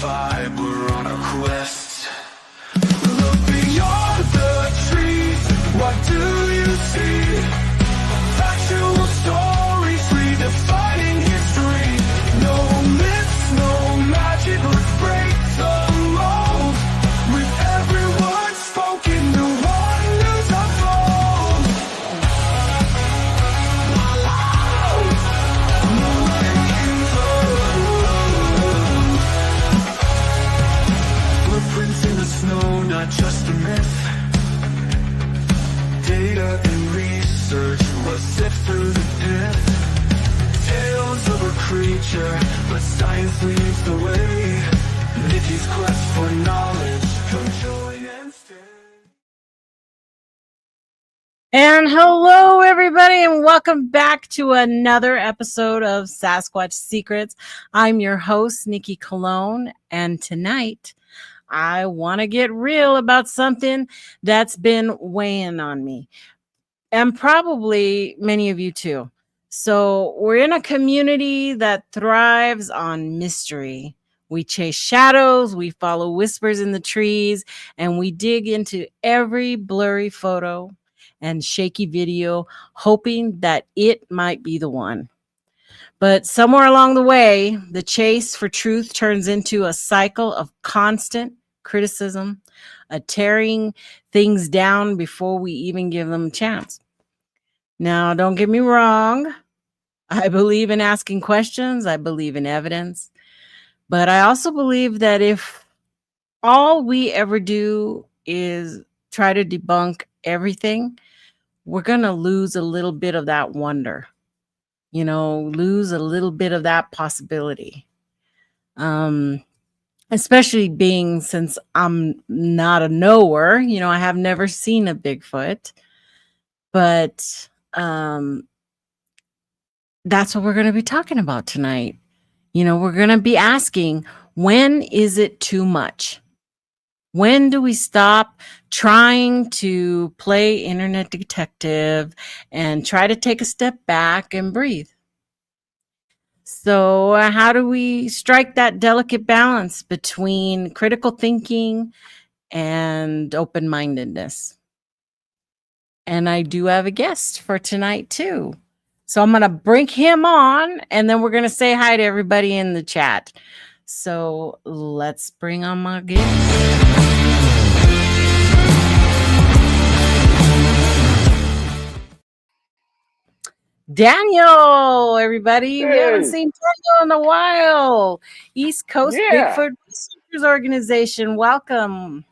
vibe, we're on a quest. Look beyond the trees, what do you see? Factual stories redefining history. No myths, no magic, let's break the mold. With every word spoken, the wonders unfold. Footprints in the snow, not just a myth. Data and research, let's sift through the pith. Tales of a creature, but science leads the way. Nikki's quest for knowledge, come join and stay. And hello, everybody, and welcome back to another episode of Sasquatch Secrets. I'm your host, Nikki Cologne, and tonight I want to get real about something that's been weighing on me, and probably many of you too. So we're in a community that thrives on mystery. We chase shadows, we follow whispers in the trees, and we dig into every blurry photo and shaky video, hoping that it might be the one. But somewhere along the way, the chase for truth turns into a cycle of constant criticism, a tearing things down before we even give them a chance. Now, don't get me wrong. I believe in asking questions. I believe in evidence. But I also believe that if all we ever do is try to debunk everything, we're going to lose a little bit of that wonder, lose a little bit of that possibility. Especially being, since I'm not a knower, I have never seen a Bigfoot, but that's what we're going to be talking about tonight. We're going to be asking, when is it too much? When do we stop trying to play internet detective and try to take a step back and breathe? So how do we strike that delicate balance between critical thinking and open-mindedness? And I do have a guest for tonight too. So I'm going to bring him on, and then we're going to say hi to everybody in the chat. So let's bring on my guest. Daniel, everybody. Hey. We haven't seen Daniel in a while. East Coast Bigfoot Researchers Organization. Welcome.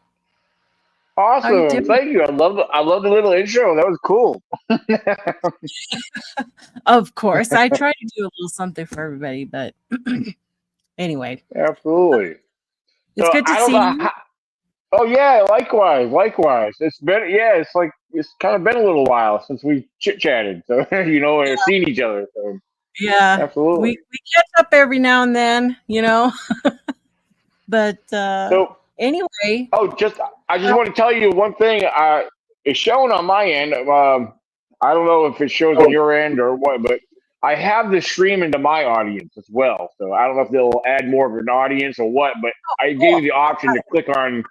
Awesome. Thank you. I love the little intro. That was cool. Of course. I try to do a little something for everybody, but anyway. Absolutely. It's good to see you. Oh yeah, likewise. It's kind of been a little while since we chit-chatted. So or seen each other. So yeah. Absolutely. We catch up every now and then, But so anyway. I just want to tell you one thing. It's showing on my end. I don't know if it shows on your end or what, but I have the stream into my audience as well. So I don't know if they'll add more of an audience or what, but I gave you the option to click on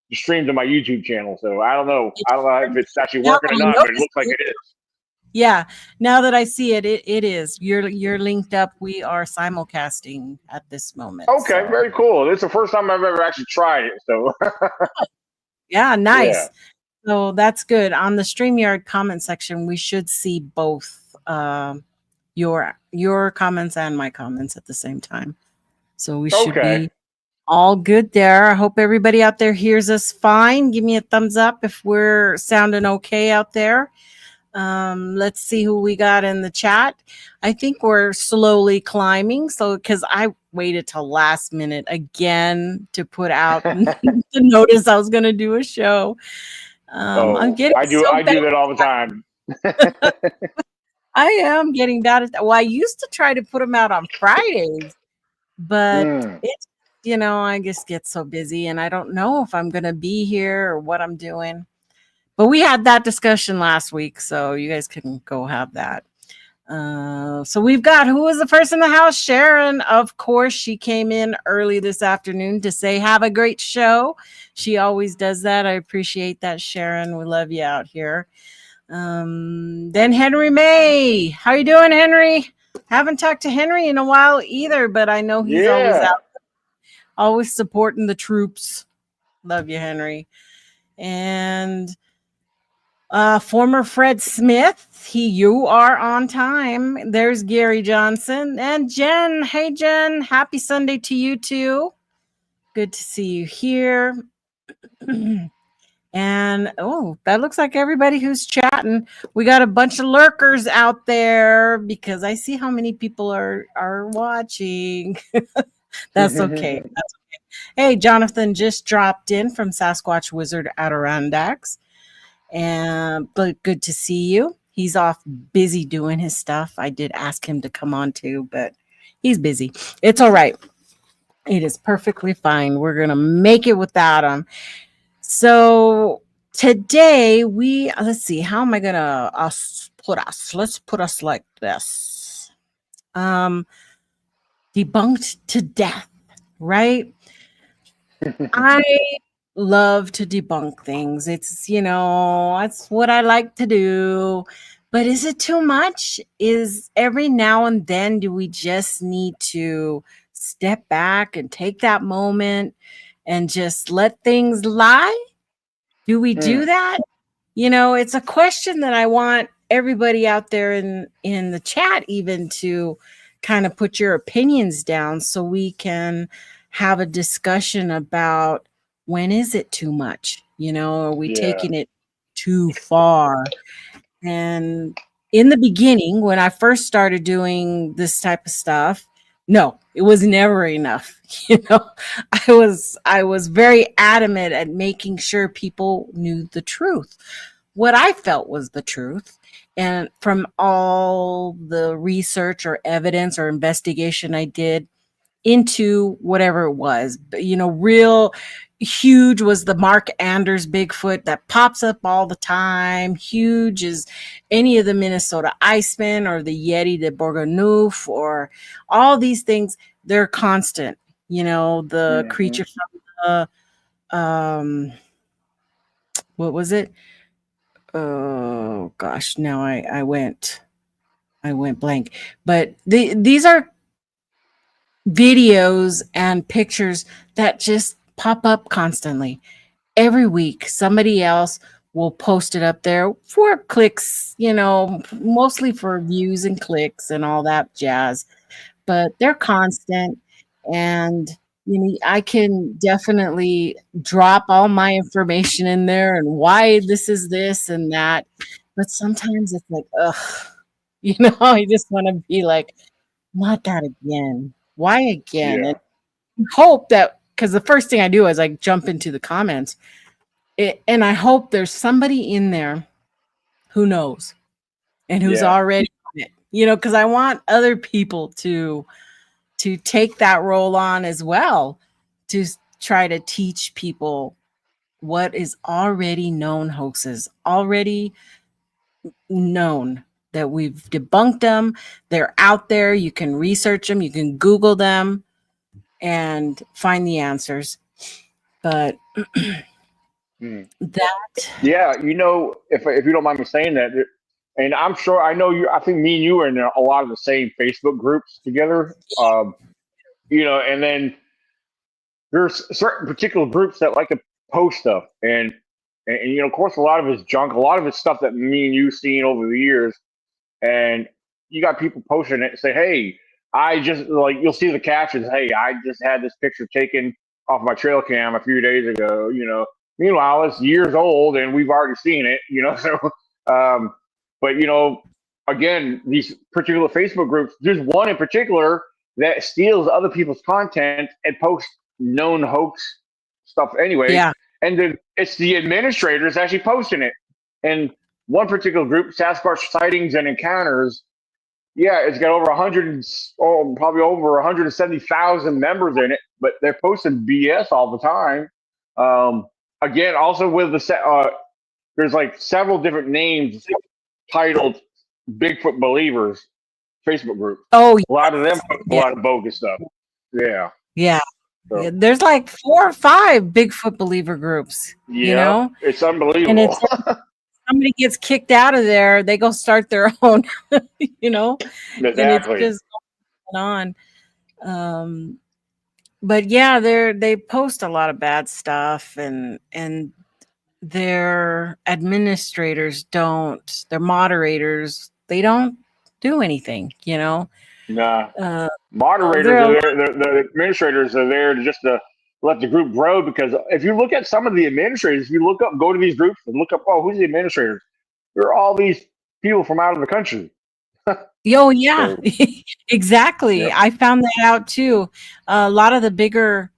the stream to my YouTube channel. So I don't know if it's actually working or not, but it looks like it is. Yeah. Now that I see it, it is. You're linked up. We are simulcasting at this moment. Okay, very cool. This is the first time I've ever actually tried it. So yeah, nice. Yeah. So that's good. On the StreamYard comment section, we should see both your comments and my comments at the same time. So we should be all good there. I hope everybody out there hears us fine. Give me a thumbs up if we're sounding okay out there. Let's see who we got in the chat. I think we're slowly climbing. So, because I waited till last minute again to put out the notice I was going to do a show. I'm getting I do that all the time. I am getting bad at that. Well, I used to try to put them out on Fridays, but it's, I just get so busy and I don't know if I'm going to be here or what I'm doing. But we had that discussion last week, so you guys can go have that. So we've got, who was the first in the house? Sharon, of course. She came in early this afternoon to say, have a great show. She always does that. I appreciate that, Sharon. We love you out here. Then Henry May. How you doing, Henry? Haven't talked to Henry in a while either, but I know he's always Yeah. out, always supporting the troops. Love you, Henry. And former Fred Smith, you are on time. There's Gary Johnson and Jen. Hey, Jen, happy Sunday to you too. Good to see you here. And that looks like everybody who's chatting. We got a bunch of lurkers out there because I see how many people are watching. That's okay. That's okay. Hey, Jonathan just dropped in from Sasquatch Wizard Adirondacks. But good to see you. He's off busy doing his stuff. I did ask him to come on too, but he's busy. It's all right. It is perfectly fine. We're gonna make it without him. So today let's see, how am I gonna put us? Let's put us like this. Debunked to death, right? I love to debunk things. It's, that's what I like to do. But is it too much? Is every now and then do we just need to step back and take that moment and just let things lie? Do we do that? It's a question that I want everybody out there in the chat even to kind of put your opinions down so we can have a discussion about, when is it too much? Are we taking it too far? And in the beginning, when I first started doing this type of stuff, no, it was never enough. I was very adamant at making sure people knew the truth, what I felt was the truth. And from all the research or evidence or investigation I did into whatever it was, but real huge was the Mark Anders Bigfoot that pops up all the time. Huge is any of the Minnesota Icemen or the Yeti de Bourgoneuf or all these things. They're constant. The creature from the what was it? Oh gosh, now I went blank. But these are videos and pictures that just pop up constantly. Every week, somebody else will post it up there for clicks, mostly for views and clicks and all that jazz. But they're constant. And, I can definitely drop all my information in there and why this is this and that. But sometimes it's like, ugh, I just want to be like, not that again. Why again? And hope that, because the first thing I do is I jump into the comments, and I hope there's somebody in there who knows and who's already on it, because I want other people to take that role on as well, to try to teach people what is already known hoaxes, already known, that we've debunked them. They're out there. You can research them. You can Google them and find the answers. But that, if you don't mind me saying that, and I'm sure I know you. I think me and you are in a lot of the same Facebook groups together. And then there's certain particular groups that like to post stuff, and of course, a lot of it's junk. A lot of it's stuff that me and you seen over the years, and you got people posting it and say, "Hey, I just," like, you'll see the captions, "Hey, I just had this picture taken off my trail cam a few days ago." Meanwhile, it's years old and we've already seen it. So, but again, these particular Facebook groups, there's one in particular that steals other people's content and posts known hoax stuff anyway. yeah, And then it's the administrators actually posting it. And one particular group, Sasquatch Sightings and Encounters, it's got over 100, probably over 170,000 members in it, but they're posting BS all the time. Again, also with there's like several different names titled Bigfoot Believers, Facebook group. Oh, A lot of them post a yeah, lot of bogus stuff. Yeah. yeah. Yeah, So there's like 4 or 5 Bigfoot believer groups, yep, it's and unbelievable. it's like somebody gets kicked out of there, they go start their own, you know, and it's Exactly. just going on. But yeah, they post a lot of bad stuff, and their administrators don't, their moderators, they don't do anything. Nah. Uh, Moderators they're a are lot, there. The administrators are there to just to let the group grow. Because if you look at some of the administrators, if you look up, go to these groups and look up, oh, who's the administrators? There are all these people from out of the country. oh yeah, So, exactly. yep. I found that out too. A lot of the bigger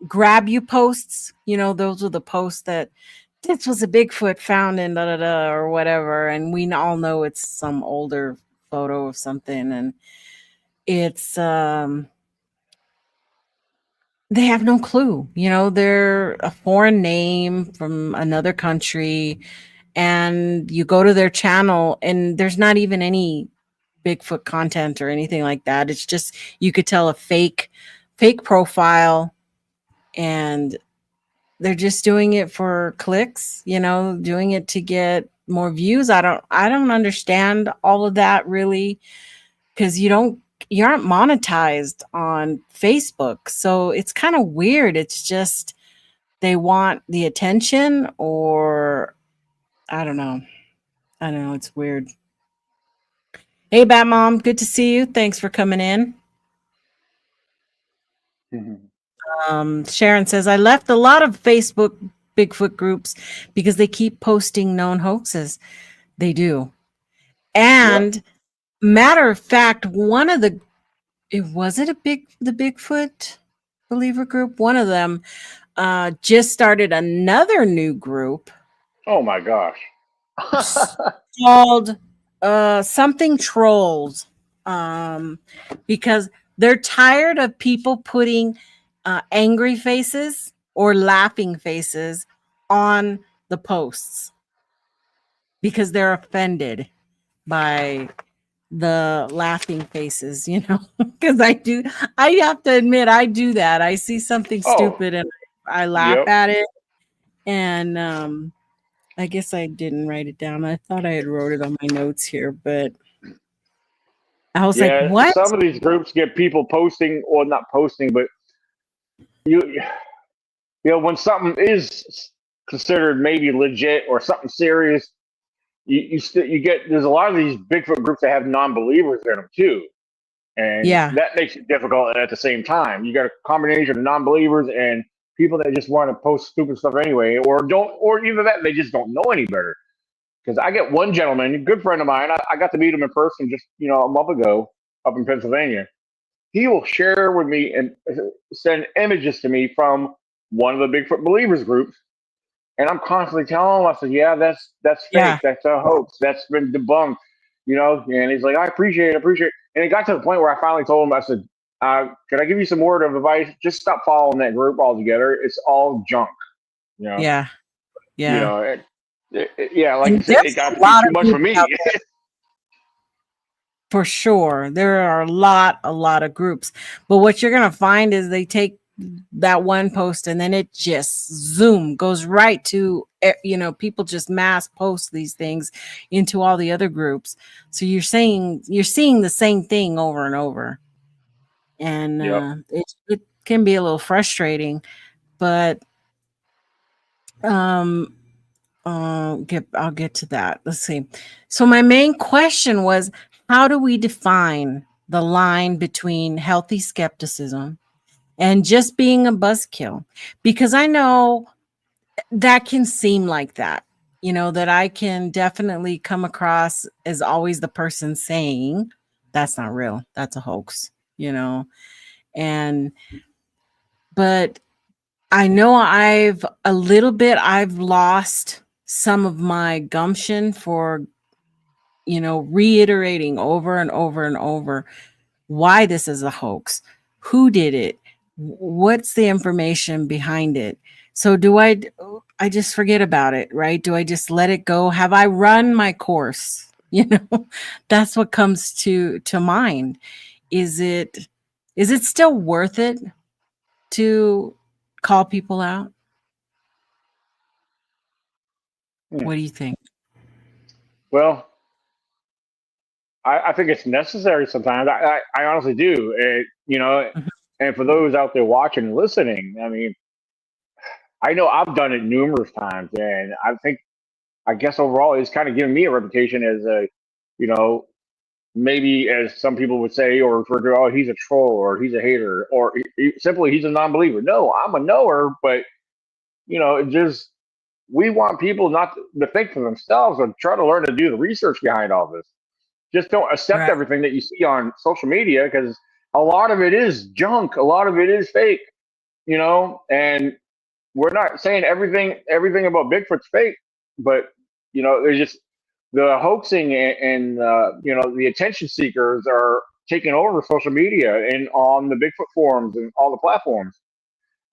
grab you posts, those were the posts that this was a Bigfoot found in da da da or whatever, and we all know it's some older photo of something, and it's they have no clue. They're a foreign name from another country, and you go to their channel and there's not even any Bigfoot content or anything like that. It's just, you could tell, a fake profile, and they're just doing it for clicks, doing it to get more views. I don't understand all of that really, because you aren't monetized on Facebook. So it's kind of weird. It's just they want the attention, or I don't know. I don't know. It's weird. Hey, Bat Mom, good to see you. Thanks for coming in. Mhm. Sharon says, I left a lot of Facebook Bigfoot groups because they keep posting known hoaxes. They do. Yep. And matter of fact, was it the Bigfoot believer group? One of them just started another new group Oh my gosh. called something trolls, because they're tired of people putting angry faces or laughing faces on the posts because they're offended by the laughing faces, because I have to admit, I do that. I see something Oh, stupid and I laugh yep. at it, and I guess I didn't write it down. I thought I had wrote it on my notes here, but I was like, Yeah. what? Some of these groups get people posting, or not posting, but you when something is considered maybe legit or something serious, you get, there's a lot of these Bigfoot groups that have non-believers in them too, and Yeah, that makes it difficult. At the same time, you got a combination of non-believers and people that just want to post stupid stuff anyway, or don't, or either that they just don't know any better. Because I get one gentleman, a good friend of mine, I got to meet him in person just a month ago up in Pennsylvania. He will share with me and send images to me from one of the Bigfoot believers groups, and I'm constantly telling him, I said, yeah, that's fake, yeah, that's a hoax, that's been debunked, And he's like, I appreciate it. And it got to the point where I finally told him, I said, can I give you some word of advice? Just stop following that group altogether. It's all junk, you know. yeah, You yeah. know, yeah, like you And said, it there's got a to be lot too of much for groups me. out there for sure. There are a lot of groups. But what you're gonna find is they take that one post and then it just goes right to people just mass post these things into all the other groups. So you're seeing the same thing over and over, and Yep. it can be a little frustrating. But um I'll get to that. Let's see. So my main question was, how do we define the line between healthy skepticism and just being a buzzkill? Because I know that can seem like that, that I can definitely come across as always the person saying that's not real, that's a hoax, and but I know I've lost some of my gumption for, reiterating over and over and over why this is a hoax, who did it, what's the information behind it. So I just forget about it, right? Do I just let it go? Have I run my course? You know, that's what comes to mind. Is it still worth it to call people out? Hmm. What do you think? Well, I think it's necessary sometimes. I honestly do. Mhm. And for those out there watching and listening, I mean, I know I've done it numerous times, and I guess overall it's kind of given me a reputation as a, you know, maybe as some people would say or refer to, oh, he's a troll or he's a hater or simply he's a non-believer. No, I'm a knower, but it just we want people not to think for themselves or try to learn to do the research behind all this. Just don't accept Right. everything that you see on social media because a lot of it is junk, a lot of it is fake, and we're not saying everything about Bigfoot's fake, but there's just the hoaxing and the attention seekers are taking over social media and on the Bigfoot forums and all the platforms.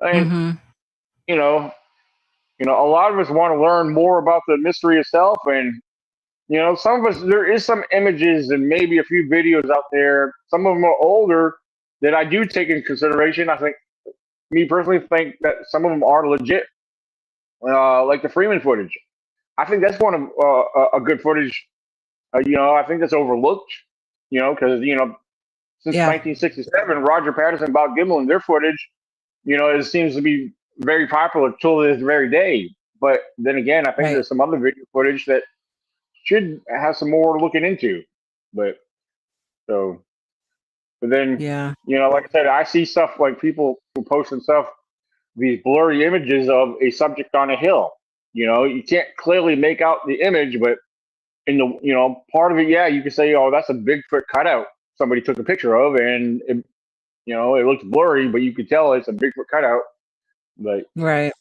And Mm-hmm. you know, a lot of us want to learn more about the mystery itself, and some of us there is some images and maybe a few videos out there. Some of them are older that I do take in consideration. I think me personally think that some of them are legit, like the Freeman footage. I think that's one of a good footage. I think that's overlooked. Because since Yeah. 1967, Roger Patterson, Bob Gimlin, their footage, it seems to be very popular till this very day. But then again, I think Right. there's some other video footage that should have some more looking into. But so, but then, Yeah. like I said, I see stuff like people who posting stuff, these blurry images of a subject on a hill. You can't clearly make out the image, but in the part of it, yeah, you can say, oh, that's a Bigfoot cutout somebody took a picture of, and it looks blurry, but you could tell it's a Bigfoot cutout. But Right.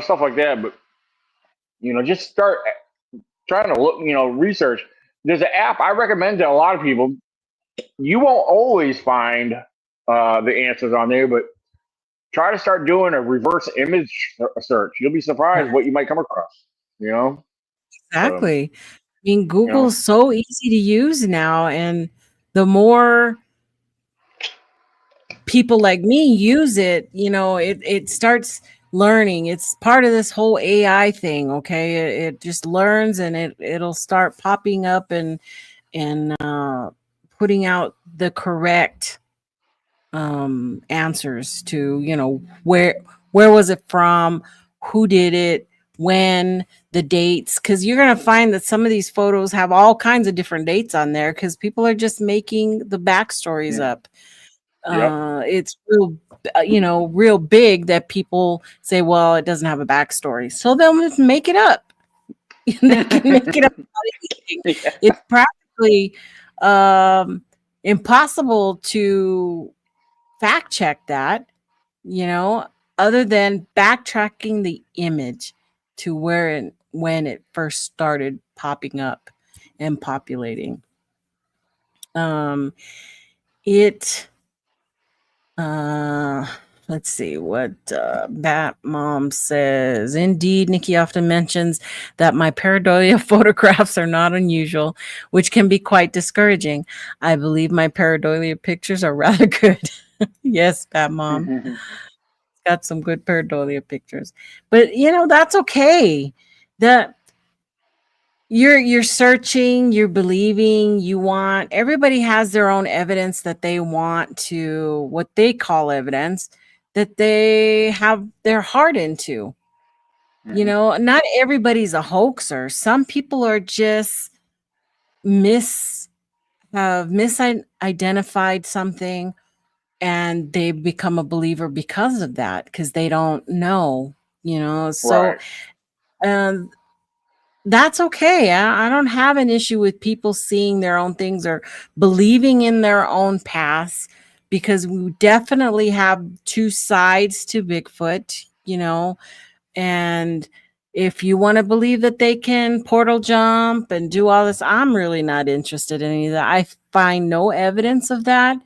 stuff like that. But just start trying to look, research. There's an app I recommend to a lot of people. You won't always find the answers on there, but try to start doing a reverse image search. You'll be surprised what you might come across. You know, so Exactly. I mean, you know, Google's so easy to use now, and the more people like me use it, it starts learning. It's part of this whole AI thing. Okay, it just learns, and it'll start popping up and putting out the correct answers to where was it from, who did it, when, the dates, because you're going to find that some of these photos have all kinds of different dates on there because people are just making the backstories yeah, up. yep, It's real, real big that people say, well, it doesn't have a backstory, so they'll just make it up. They can make it up about anything. yeah, It's practically um, impossible to fact check that, you know, other than backtracking the image to where and when it first started popping up and populating. Um, it Uh, let's see what Bat Mom says. Indeed, Nikki often mentions that my pareidolia photographs are not unusual, which can be quite discouraging. I believe my pareidolia pictures are rather good. Yes, Bat Mom got some good pareidolia pictures, but that's okay. That you're searching, you're believing, you want everybody has their own evidence that they want to what they call evidence that they have their heart into. Not everybody's a hoaxer. Some people are just mis have misidentified something and they become a believer because of that because they don't know. So right. um that's okay. I don't have an issue with people seeing their own things or believing in their own paths because we definitely have two sides to Bigfoot. And if you want to believe that they can portal jump and do all this, I'm really not interested in any of that. I find no evidence of that.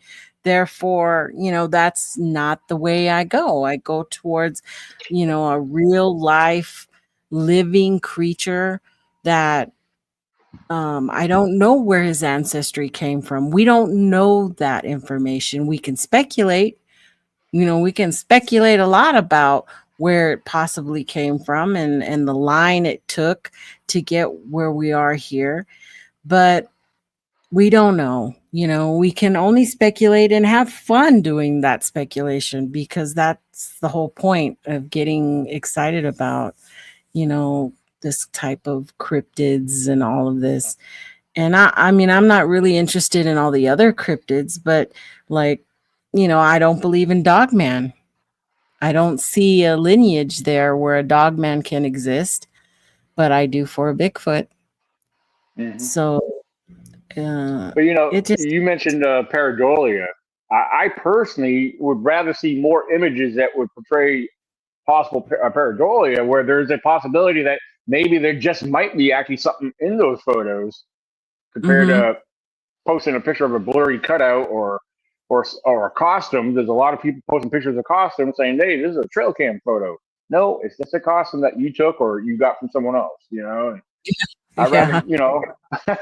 Therefore, that's not the way I go. I go towards, a real life living creature that I don't know where his ancestry came from. We don't know that information. We can speculate. We can speculate a lot about where it possibly came from and the line it took to get where we are here. But we don't know. We can only speculate and have fun doing that speculation because that's the whole point of getting excited about, you know, this type of cryptids and all of this. And I mean, I'm not really interested in all the other cryptids, but like, I don't believe in Dogman. I don't see a lineage there where a Dogman can exist, but I do for a Bigfoot. Hmm. So uh, But it just, you mentioned pareidolia. I personally would rather see more images that would portray possible pareidolia, where there's a possibility that maybe there just might be actually something in those photos compared mm-hmm, to posting a picture of a blurry cutout or a costume. There's a lot of people posting pictures of costumes saying, "Hey, this is a trail cam photo." No, it's just a costume that you took or you got from someone else. I'd rather yeah,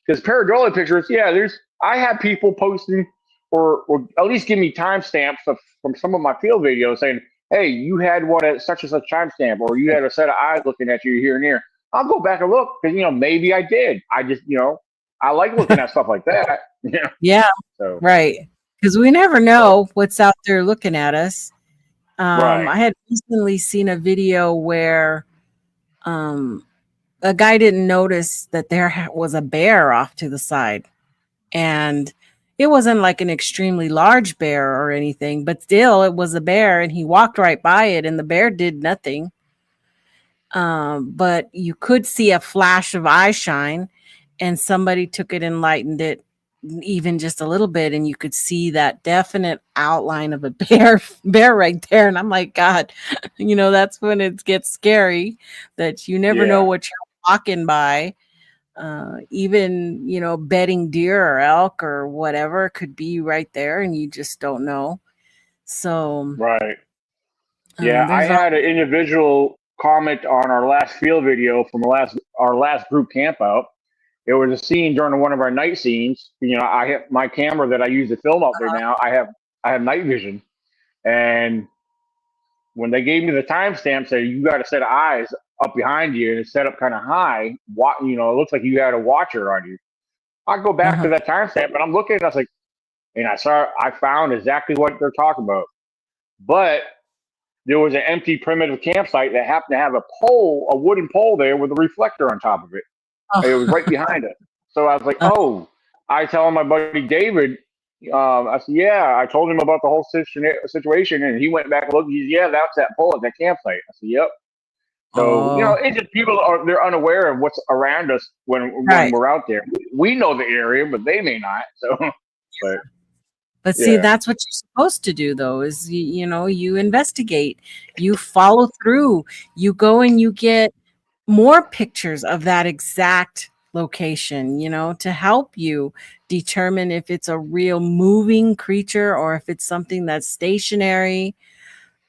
because pareidolia pictures, yeah, I have people posting or at least give me timestamps from some of my field videos saying, "Hey, you had one at such and such timestamp, or you had a set of eyes looking at you here and here." I'll go back and look because maybe I did. I just I like looking at stuff like that. Yeah. yeah, So right. Because we never but know what's out there looking at us. right. I had recently seen a video where um, a guy didn't notice that there was a bear off to the side. And it wasn't like an extremely large bear or anything, but still it was a bear and he walked right by it and the bear did nothing. But you could see a flash of eye shine and somebody took it and lightened it even just a little bit and you could see that definite outline of a bear right there. And I'm like, God, that's when it gets scary that you never know Yeah. what you're walking by. Even bedding deer or elk or whatever could be right there and you just don't know. So Right. Yeah. I there's all. had an individual comment on our last field video from our last group camp out. It was a scene during one of our night scenes. I have my camera that I use to film out there now. I have night vision, and when they gave me the timestamp, said you got a set of eyes up behind you, and it's set up kind of high. It looks like you had a watcher on you. I go back to Uh-huh. that timestamp, and I'm looking, and I was like, and I found exactly what they're talking about. But there was an empty primitive campsite that happened to have a wooden pole there with a reflector on top of it. It was right behind it. So I was like, Uh, oh, I tell my buddy David, I said, yeah, I told him about the whole situation, and he went back and looked. He's, yeah, that's that pole at that campsite. I said, yep. So oh, it's just they're unaware of what's around us when right. we're out there. We know the area, but they may not. So, but But see, yeah, that's what you're supposed to do, though, is you investigate, you follow through, you go and you get more pictures of that exact location, to help you determine if it's a real moving creature or if it's something that's stationary.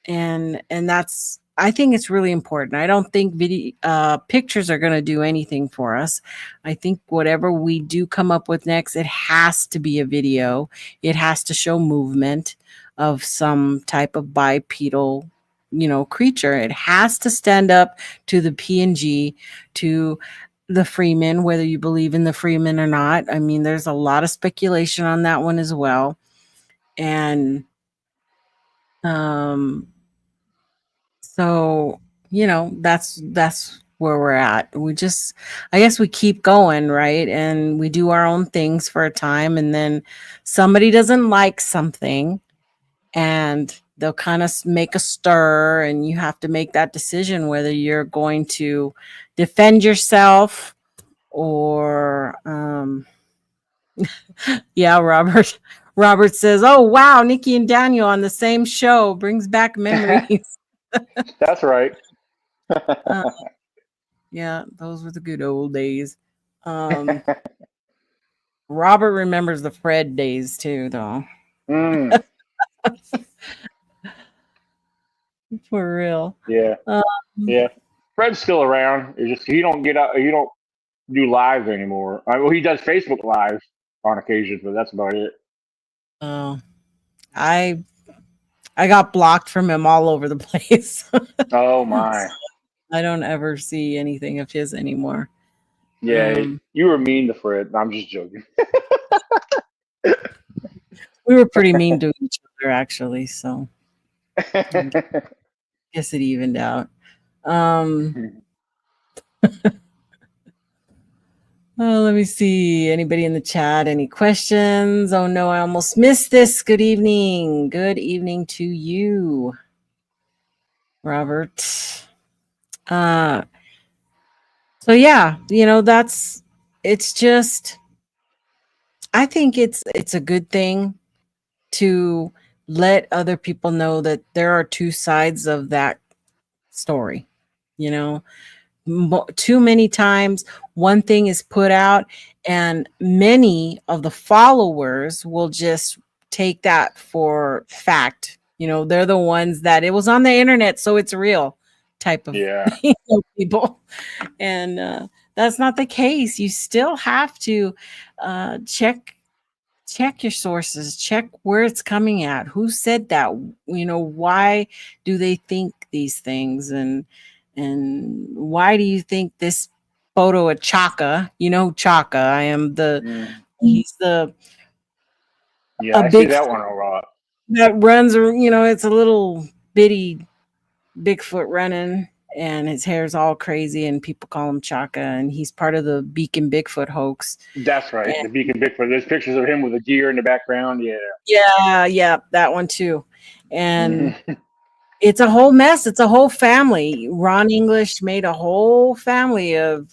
And that's, I think it's really important. I don't think pictures are going to do anything for us. I think whatever we do come up with next, it has to be a video. It has to show movement of some type of bipedal creature. It has to stand up to the PNG, to the Freeman, whether you believe in the Freeman or not. I mean, there's a lot of speculation on that one as well. And um so, that's where we're at. I guess we keep going, right? And we do our own things for a time, and then somebody doesn't like something, and they'll kind of make a stir, and you have to make that decision whether you're going to defend yourself or, yeah, Robert. Robert says, "Oh wow, Nikki and Daniel on the same show brings back memories." that's right. Yeah, those were the good old days. Um, Robert remembers the Fred days too, though. Mm, For real. yeah, Um, yeah. Fred's still around. It's just he don't get out. He don't. do lives anymore. Well, he does Facebook lives on occasion, but that's about it. Oh, I I got blocked from him all over the place. Oh my. I don't ever see anything of his anymore. Yeah, Um, you were mean to Fred. I'm just joking. we were pretty mean to each other actually, so I guess it evened out. Um, oh, let me see. Anybody in the chat? Any questions? Oh no, I almost missed this. Good evening. Good evening to you, Robert. Uh, so yeah, it's just I think it's a good thing to let other people know that there are two sides of that story. You know, too many times one thing is put out and many of the followers will just take that for fact. They're the ones that it was on the internet, so it's real type of Yeah. people. And that's not the case. You still have to check your sources, check where it's coming at, who said that, why do they think these things, and why do you think this photo of Chaka, Chaka, I am the he's the Yeah, a I see big that one a lot. that runs, it's a little bitty Bigfoot running, and his hair's all crazy and people call him Chaka, and he's part of the Beacon Bigfoot hoax. That's right. And The Beacon Bigfoot. There's pictures of him with a deer in the background. Yeah. yeah, that one too. And Mhm. it's a whole mess. It's a whole family. Ron English made a whole family of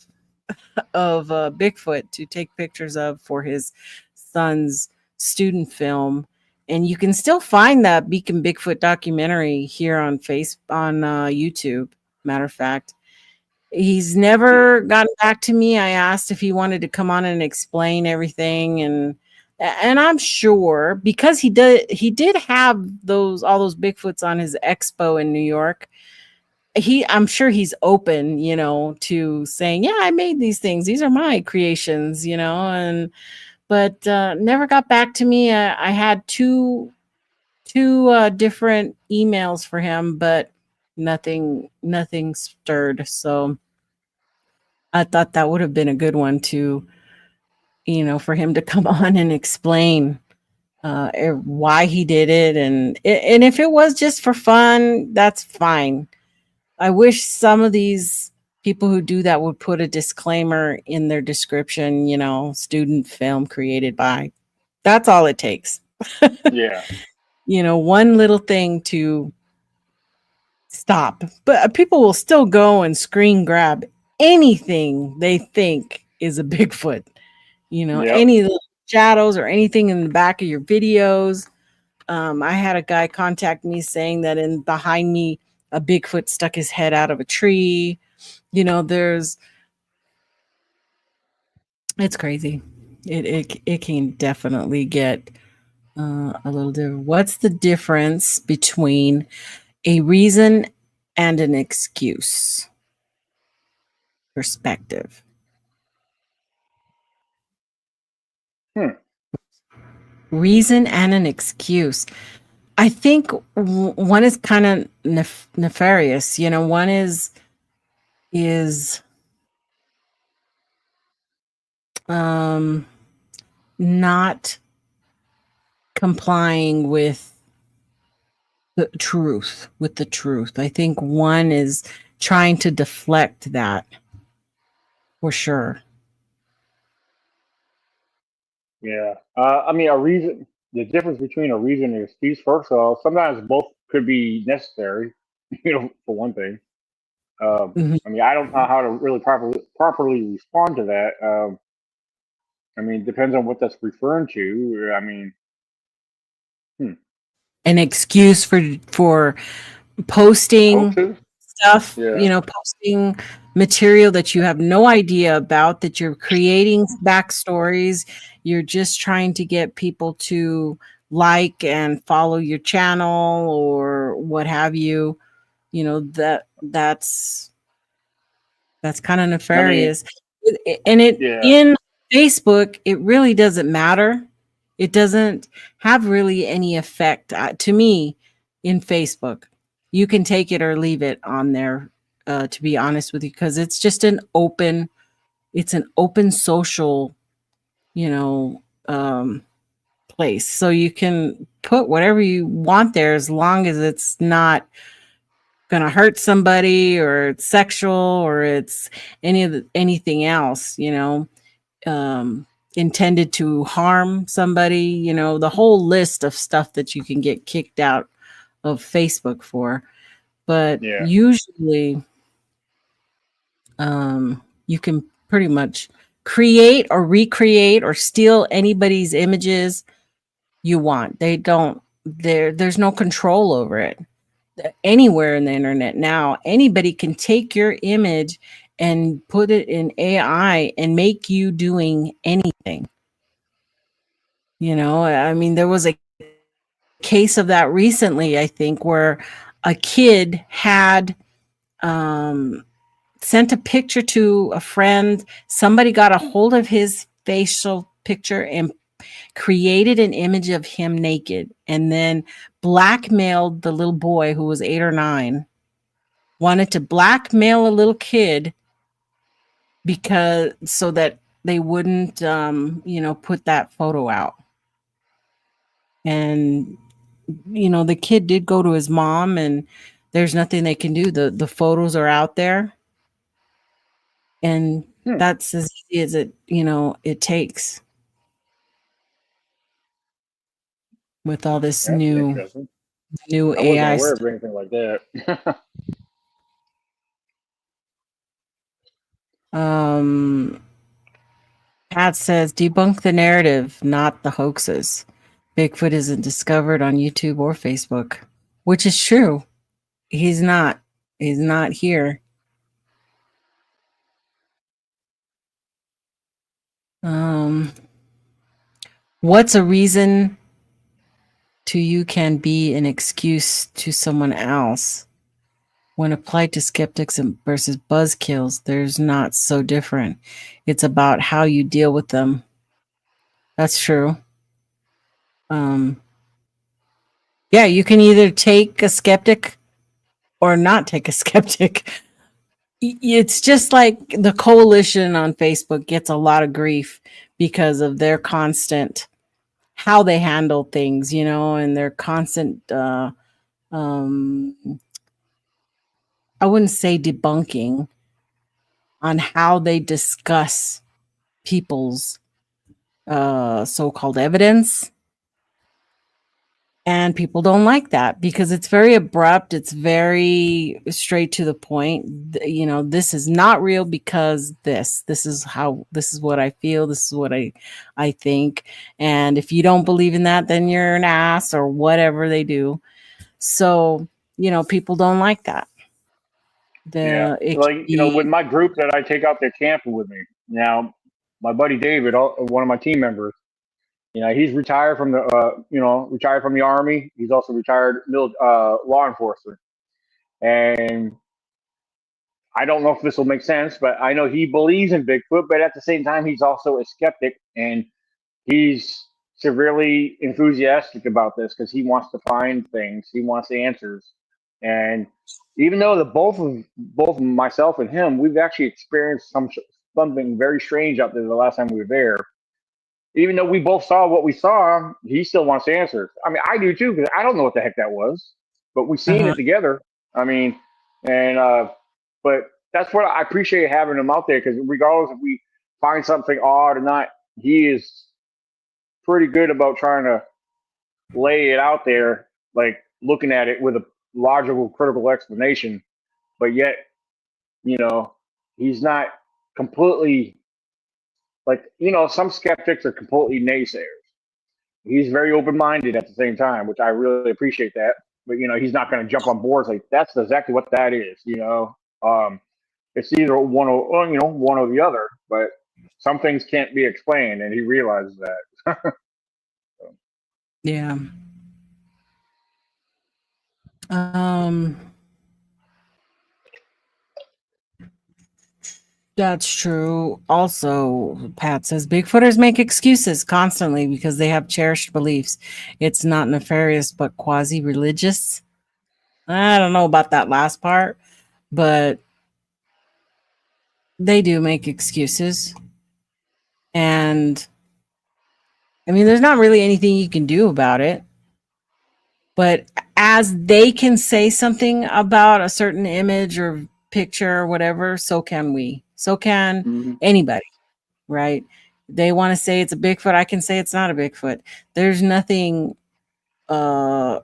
Bigfoot to take pictures of for his son's student film, and you can still find that Beacon Bigfoot documentary here on YouTube. Matter of fact, he's never gotten back to me. I asked if he wanted to come on and explain everything, and I'm sure because he did have all those Bigfoots on his expo in New York. I'm sure he's open, to saying, yeah, I made these things. These are my creations, but never got back to me. I had two different emails for him, but nothing stirred. So I thought that would have been a good one to, for him to come on and explain why he did it, and if it was just for fun, that's fine. I wish some of these people who do that would put a disclaimer in their description, student film created by. That's all it takes. Yeah. One little thing to stop. But people will still go and screen grab anything they think is a Bigfoot. Yep. Any little shadows or anything in the back of your videos. I had a guy contact me saying that behind me, a Bigfoot stuck his head out of a tree. It's crazy. It can definitely get a little different. What's the difference between a reason and an excuse? Perspective. Hmm. Reason and an excuse. I think one is kind of nefarious. One is um not complying with the truth. I think one is trying to deflect that for sure. Yeah. I mean, a reason. The difference between a reason and excuse. First of all, sometimes both could be necessary. For one thing. Mhm. I mean, I don't know how to really properly respond to that. I mean, depends on what that's referring to. I mean, hmm, An excuse for posting hoaxes. stuff, Yeah. posting material that you have no idea about, that you're creating backstories. You're just trying to get people to like and follow your channel or what have you. That's kind of I mean, nefarious. And it Yeah. in Facebook, it really doesn't matter. It doesn't have really any effect to me in Facebook. You can take it or leave it on there, to be honest with you, because it's just it's an open social, you know, place. So you can put whatever you want there as long as it's not going to hurt somebody or it's sexual or it's anything else, um, intended to harm somebody, the whole list of stuff that you can get kicked out of Facebook for. But Yeah. usually, you can pretty much create or recreate or steal anybody's images you want. They don't, there's no control over it. Anywhere in the internet now, anybody can take your image and put it in AI and make you doing anything. I mean, there was a case of that recently, I think, where a kid had sent a picture to a friend. Somebody got a hold of his facial picture and created an image of him naked and then blackmailed the little boy who was 8 or 9, wanted to blackmail a little kid because so that they wouldn't put that photo out. And the kid did go to his mom, and there's nothing they can do. The photos are out there, and Hmm. that's as easy as it takes with all this That's new interesting. new I wasn't AI aware stuff. of anything like that. Um, Pat says debunk the narrative, not the hoaxes. Bigfoot isn't discovered on YouTube or Facebook, which is true. He's not. He's not here. Um, what's a reason to you can be an excuse to someone else? When applied to skeptics versus buzzkills, there's not so different. It's about how you deal with them. That's true. Um, yeah, you can either take a skeptic or not take a skeptic. It's just like the coalition on Facebook gets a lot of grief because of their constant how they handle things, and their constant um I wouldn't say debunking on how they discuss people's so-called evidence. And people don't like that because it's very abrupt. It's very straight to the point. This is not real because this is what I feel. This is what I think. And if you don't believe in that, then you're an ass or whatever they do. So, people don't like that. Yeah. It can Like, with be, my group that I take out there camping with me. Now, my buddy David, one of my team members, he's retired from retired from the army. He's also retired law enforcement. And I don't know if this will make sense, but I know he believes in Bigfoot, but at the same time, he's also a skeptic, and he's severely enthusiastic about this because he wants to find things, he wants the answers, and even though both myself and him, we've actually experienced something very strange out there the last time we were there. Even though we both saw what we saw, he still wants answers. I mean, I do too because I don't know what the heck that was, but we seen uh-huh. it together. I mean, and but that's what I appreciate having him out there because regardless if we find something odd or not, he is pretty good about trying to lay it out there, like looking at it with a logical, critical explanation. But yet, you know, he's not completely like some skeptics are completely naysayers. He's very open minded at the same time, which I really appreciate that. But he's not going to jump on boards like that's exactly what that is. It's either one or the other. But some things can't be explained, and he realizes that. Yeah. Um That's true. Also, Pat says Bigfooters make excuses constantly because they have cherished beliefs. It's not nefarious, but quasi religious. I don't know about that last part, but they do make excuses. And I mean, there's not really anything you can do about it. But as they can say something about a certain image or picture or whatever, so can we. So can Hmm. anybody, right? They want to say it's a Bigfoot. I can say it's not a Bigfoot. There's nothing, uh,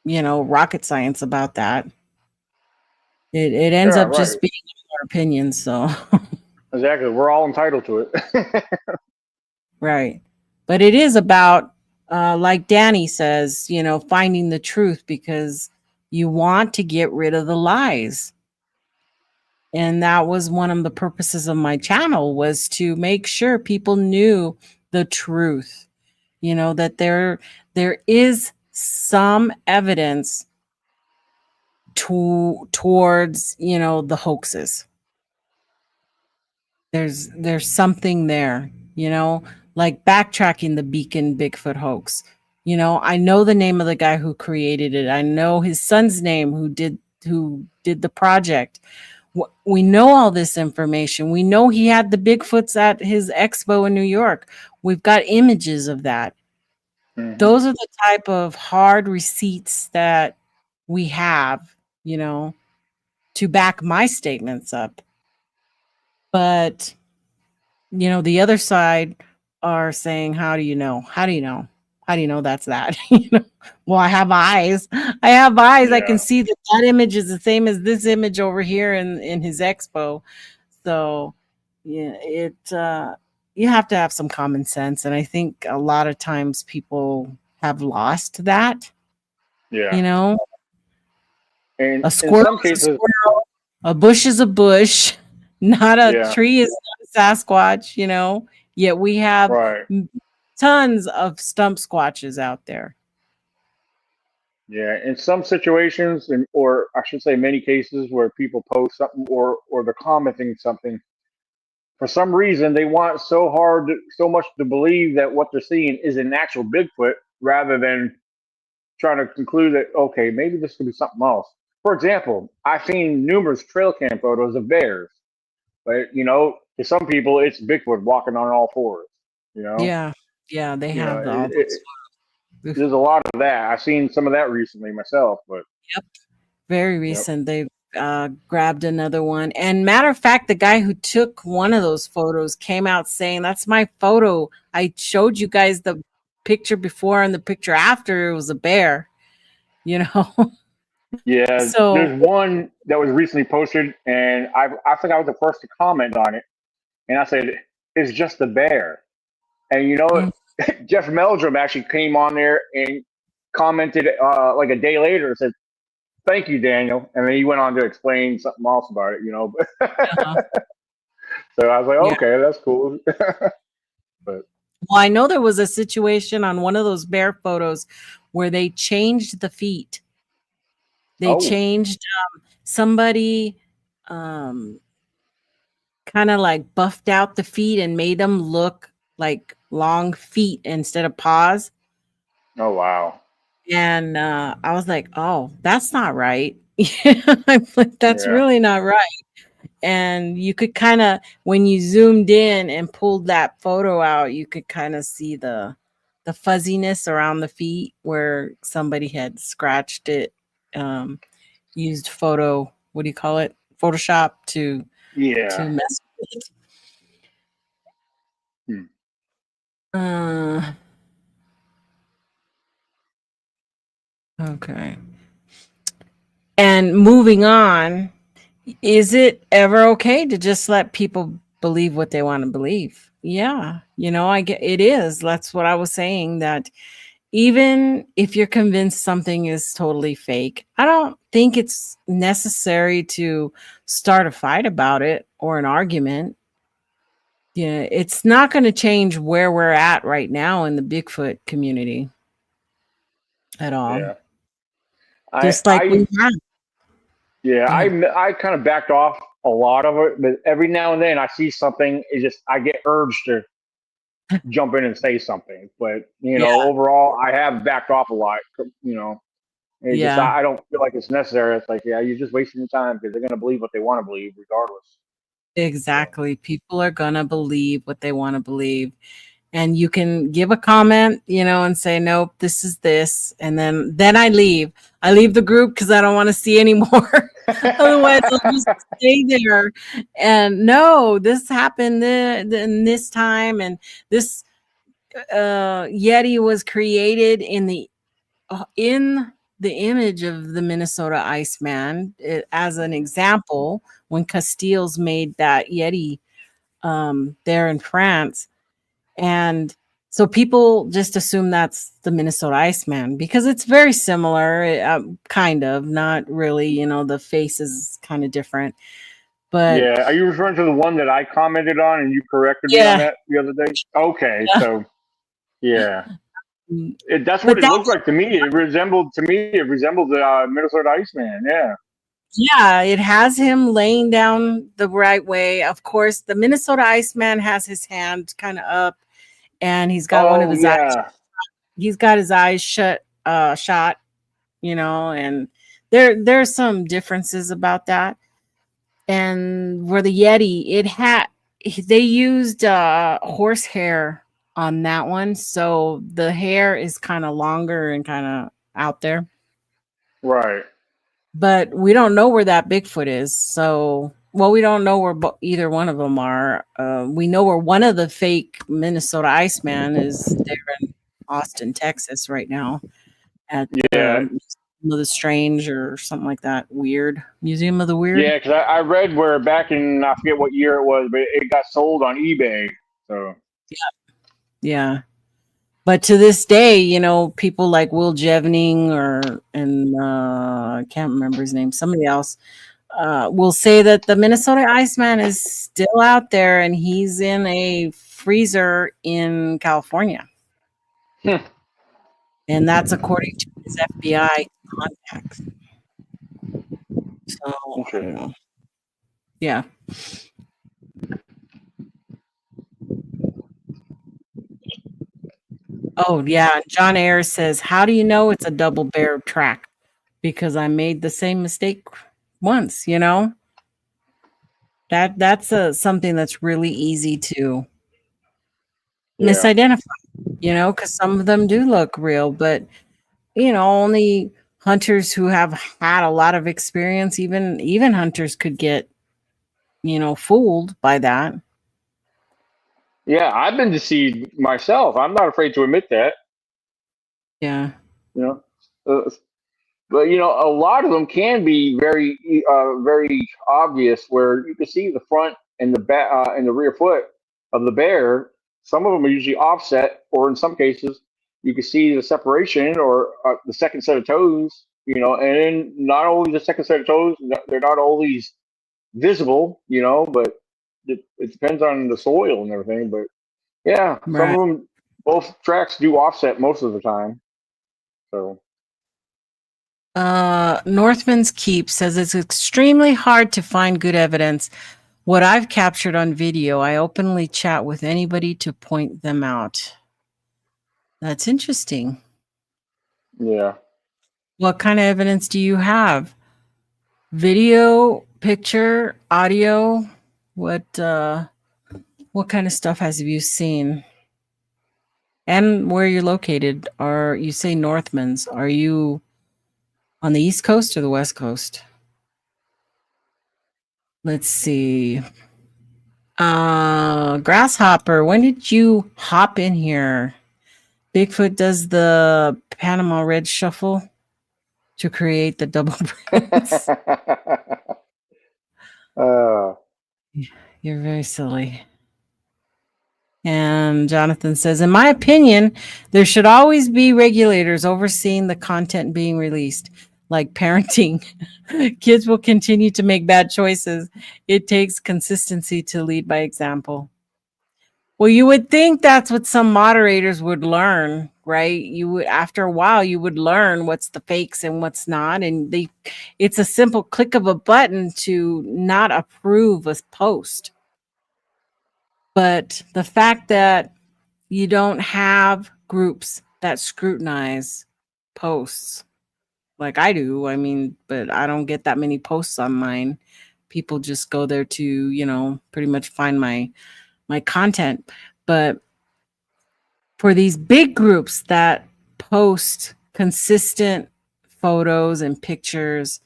rocket science about that. It ends Yeah, up right. just being our opinions. So, Exactly. We're all entitled to it. right. But it is about, like Danny says, finding the truth because you want to get rid of the lies. And that was one of the purposes of my channel, was to make sure people knew the truth, that there is some evidence towards the hoaxes. There's something there, like backtracking the Beacon Bigfoot hoax. I know the name of the guy who created it. I know his son's name who did the project. We know all this information. We know he had the Bigfoots at his expo in New York. We've got images of that. Hmm. Those are the type of hard receipts that we have, you know, to back my statements up. But, the other side are saying, how do you know? How do you know? How do you know that's that? Well, I have eyes. I have eyes. I can Yeah. see that image is the same as this image over here in his expo. So, yeah, you have to have some common sense, and I think a lot of times people have lost that. Yeah. You know, And a in squirrel some is a cases, squirrel, a bush is a bush, not a yeah, tree is not a Sasquatch. Yet we have right. tons of stump squatches out there. Yeah. In some situations, or I should say, many cases where people post something or they're commenting something, for some reason they want so much to believe that what they're seeing is an actual Bigfoot, rather than trying to conclude that, okay, maybe this could be something else. For example, I've seen numerous trail cam photos of bears, but to some people it's Bigfoot walking on all fours. You know, Yeah, yeah, they you know, have all it, those. there's a lot of that. I've seen some of that recently myself, but Yep. Very yep, recent. They've grabbed another one. And matter of fact, the guy who took one of those photos came out saying, "That's my photo. I showed you guys the picture before and the picture after. It was a bear." You know. yeah. So There's one that was recently posted, and I think I was the first to comment on it, and I said it's just a bear. And mm, Jeff Meldrum actually came on there and commented like a day later and said, "Thank you, Daniel." And then he went on to explain something else about it, uh, So I was like, yeah. okay, that's cool. But Well, I know there was a situation on one of those bear photos where they changed the feet. They oh, changed somebody. Um, Kind of like buffed out the feet and made them look like long feet instead of paws. oh wow, And I was like, oh, that's not right. I'm like, that's yeah, really not right. And you could kind of, when you zoomed in and pulled that photo out, you could kind of see the fuzziness around the feet where somebody had scratched it, um, used what do you call it? Photoshop to yeah. mess with it. Hmm. Uh, okay. And moving on, is it ever okay to just let people believe what they want to believe? Yeah, I get it is. That's what I was saying, that even if you're convinced something is totally fake, I don't think it's necessary to start a fight about it or an argument. Yeah, it's not going to change where we're at right now in the Bigfoot community at all. Yeah. I Just like we I have. yeah Go ahead. I kind of backed off a lot of it, but every now and then I see something. It just I get urged to jump in and say something. But Yeah, overall, I have backed off a lot. It just yeah, I don't feel like it's necessary. It's like, yeah, you're just wasting your time because they're gonna believe what they want to believe regardless. So exactly. People are gonna believe what they want to believe. And you can give a comment, and say, nope, this is this. And then I leave the group because I don't want to see anymore. Otherwise I'll just stay there. And no, this happened in this time. And this Yeti was created in the image of the Minnesota Iceman. As an example, when Castiles made that Yeti there in France, and so people just assume that's the Minnesota Iceman because it's very similar, kind of, not really. The face is kind of different, but yeah, are you referring to the one that I commented on and you corrected me on yeah, that the other day? Okay, yeah. so yeah, Mm, that's what But it looked that's like to me. It resembled the Minnesota Iceman. Yeah. yeah, it has him laying down the right way. Of course, the Minnesota Iceman has his hand kind of up, and he's got one of Oh his eyes. yeah, He's got his eyes shot, and there's some differences about that. And for the Yeti, they used horsehair on that one, so the hair is kind of longer and kind of out there. right. But we don't know where that Bigfoot is. So, well, we don't know where either one of them are. We know where one of the fake Minnesota Iceman is there in Austin, Texas, right now at Yeah, the Museum of the Strange or something like that. Weird Museum of the Weird. yeah, because I read where back in I forget what year it was, but it got sold on eBay. So Yeah. But to this day, people like Will Jevening I can't remember his name, somebody else, will say that the Minnesota Iceman is still out there and he's in a freezer in California. hmm, And that's according to his FBI contacts. So I don't interesting. know. Yeah. Oh, yeah. John Ayers says, how do you know it's a double bear track? Because I made the same mistake once. That's something that's really easy to Yeah, misidentify, because some of them do look real, but only hunters who have had a lot of experience, even hunters could get, fooled by that. yeah, I've been deceived myself. I'm not afraid to admit that. Yeah. You know, uh, but a lot of them can be very obvious, where you can see the front and the back and the rear foot of the bear. Some of them are usually offset, or in some cases, you can see the separation or the second set of toes. And then not only the second set of toes, they're not always visible. But it depends on the soil and everything. But yeah, some Right. of them, both tracks do offset most of the time. So Northman's Keep says it's extremely hard to find good evidence. What I've captured on video, I openly chat with anybody to point them out. That's interesting. yeah. What kind of evidence do you have? Video, picture, audio? What kind of stuff has you seen? And where you're located? Are you say Northman's? Are you on the East Coast or the West Coast? Let's see. Grasshopper, when did you hop in here? Bigfoot does the Panama Red Shuffle to create the double prints. uh, You're very silly. And Jonathan says, in my opinion, there should always be regulators overseeing the content being released, like parenting. Kids will continue to make bad choices. It takes consistency to lead by example. Well, you would think that's what some moderators would learn right? You would, after a while, you would learn what's the fakes and what's not. And it's a simple click of a button to not approve a post. But the fact that you don't have groups that scrutinize posts like I do, I mean, but I don't get that many posts on mine. People just go there to, pretty much find my content. But for these big groups that post consistent photos and pictures,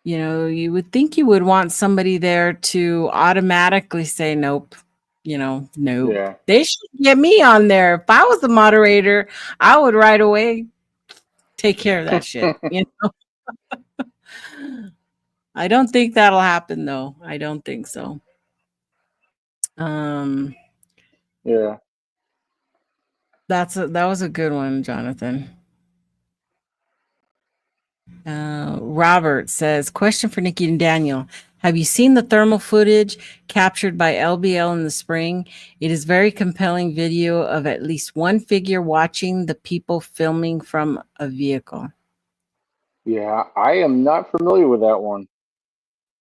you would think you would want somebody there to automatically say nope. Nope. Yeah. They should get me on there. If I was the moderator, I would right away take care of that shit. I don't think that'll happen though. I don't think so. Yeah. That was a good one, Jonathan. Robert says, question for Nikki and Daniel. Have you seen the thermal footage captured by LBL in the spring? It is very compelling video of at least one figure watching the people filming from a vehicle. Yeah, I am not familiar with that one.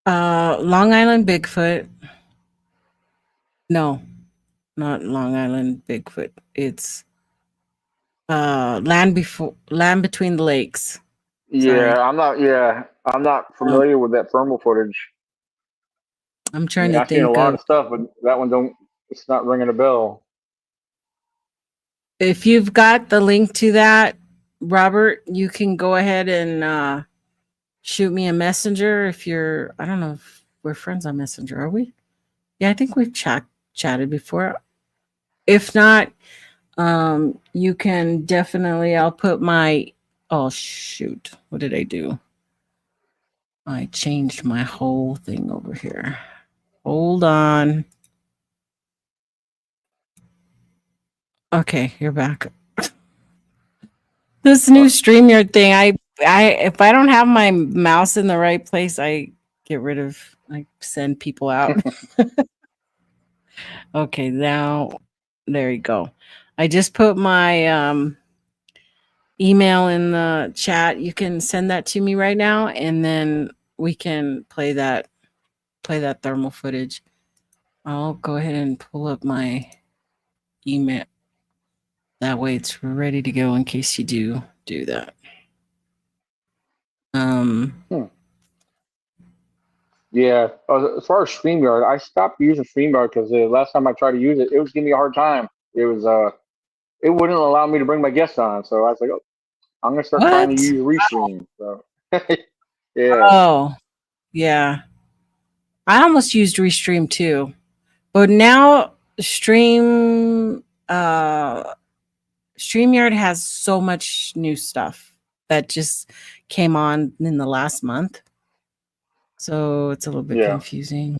Long Island Bigfoot. No, not Long Island Bigfoot. It's Land Between the Lakes. Yeah, I'm not familiar with that thermal footage. I'm trying to I've seen a think lot of of stuff, but that one it's not ringing a bell. if you've got the link to that, Robert, you can go ahead and shoot me a messenger if you're, I don't know if we're friends on Messenger, are we? Yeah, I think we've chatted before. If not, you can definitely, I'll put my, oh shoot, what did I do? I changed my whole thing over here. Hold on. Okay, you're back. This new StreamYard thing, I if I don't have my mouse in the right place, I send people out. Okay, now there you go. I just put my email in the chat. You can send that to me right now, and then we can play that thermal footage. I'll go ahead and pull up my email. That way it's ready to go in case you do that. Yeah, as far as StreamYard, I stopped using StreamYard because the last time I tried to use it, it was giving me a hard time. It wouldn't allow me to bring my guests on, so I was like, oh, I'm gonna start trying to What? use Restream. So, yeah, Oh, yeah. I almost used Restream too. But now StreamYard has so much new stuff that just came on in the last month. So it's a little bit yeah. confusing.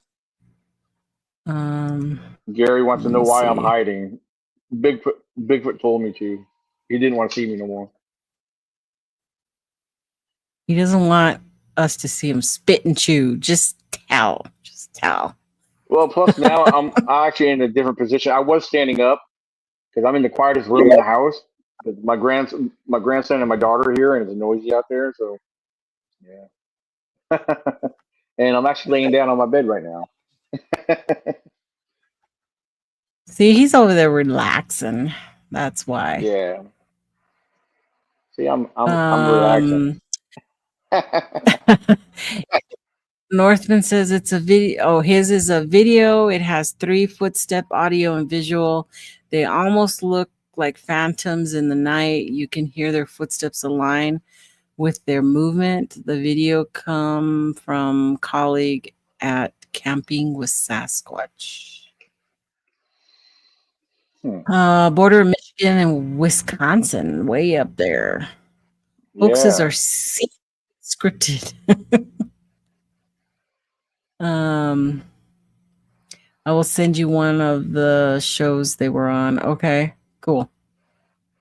Gary wants to Let know me why I'm see. hiding. Bigfoot told me to. He didn't want to see me no more. He doesn't want us to see him spit and chew. Just tell. Well, plus now I'm actually in a different position. I was standing up because I'm in the quietest room in the house. My grandson and my daughter are here, and it's noisy out there. So, yeah. And I'm actually laying down on my bed right now. See, he's over there relaxing. That's why. Yeah. See, I'm relaxing. Northman says it's a video. Oh, his is a video. It has 3 footstep audio and visual. They almost look like phantoms in the night. You can hear their footsteps align with their movement. The video come from colleague at Camping with Sasquatch. Border of Michigan and Wisconsin, way up there. Hoaxes Yeah. are scripted. I will send you one of the shows they were on. Okay, cool.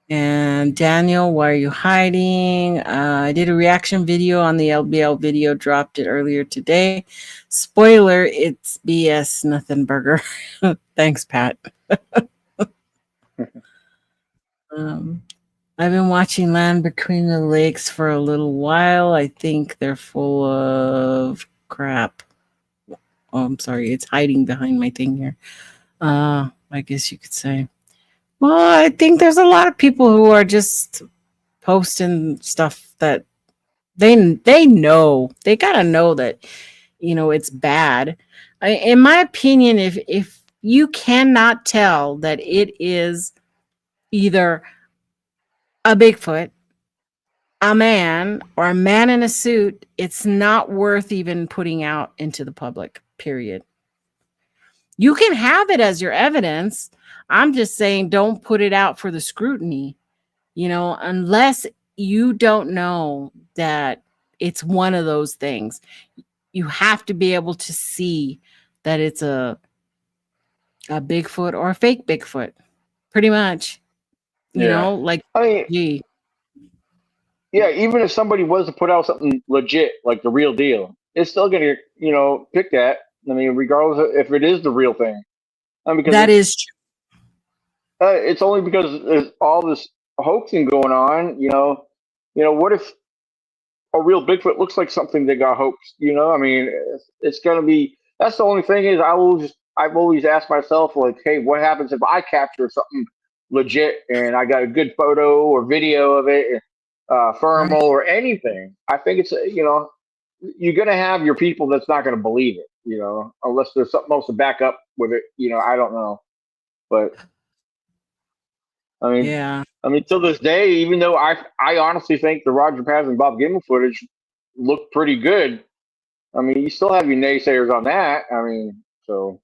And Daniel, why are you hiding? I did a reaction video on the LBL video, dropped it earlier today. Spoiler, it's BS, nothing burger. Thanks, Pat. Um, I've been watching Land Between the Lakes for a little while. I think they're full of crap. Oh, I'm sorry. It's hiding behind my thing here. I guess you could say. Well, I think there's a lot of people who are just posting stuff that they know. They gotta know that it's bad. In my opinion, if you cannot tell that it is either a Bigfoot, a man, or a man in a suit, it's not worth even putting out into the public. Period. You can have it as your evidence. I'm just saying don't put it out for the scrutiny, unless you don't know that it's one of those things. You have to be able to see that it's a Bigfoot or a fake Bigfoot, pretty much. Yeah. Like, I mean, gee, yeah, even if somebody was to put out something legit, like the real deal, it's still gonna, pick that. I mean, regardless of if it is the real thing. I mean, because that is true. it's only because there's all this hoaxing going on. What if a real Bigfoot looks like something that got hoaxed? I mean, it's gonna be. That's the only thing is I've always asked myself like, hey, what happens if I capture something legit and I got a good photo or video of it, Right. thermal or anything? I think it's you're gonna have your people that's not gonna believe it, unless there's something else to back up with it. I don't know, but I mean, Yeah. till this day, even though I honestly think the Roger Paz and Bob Gimel footage looked pretty good. I mean, you still have your naysayers on that. I mean, so,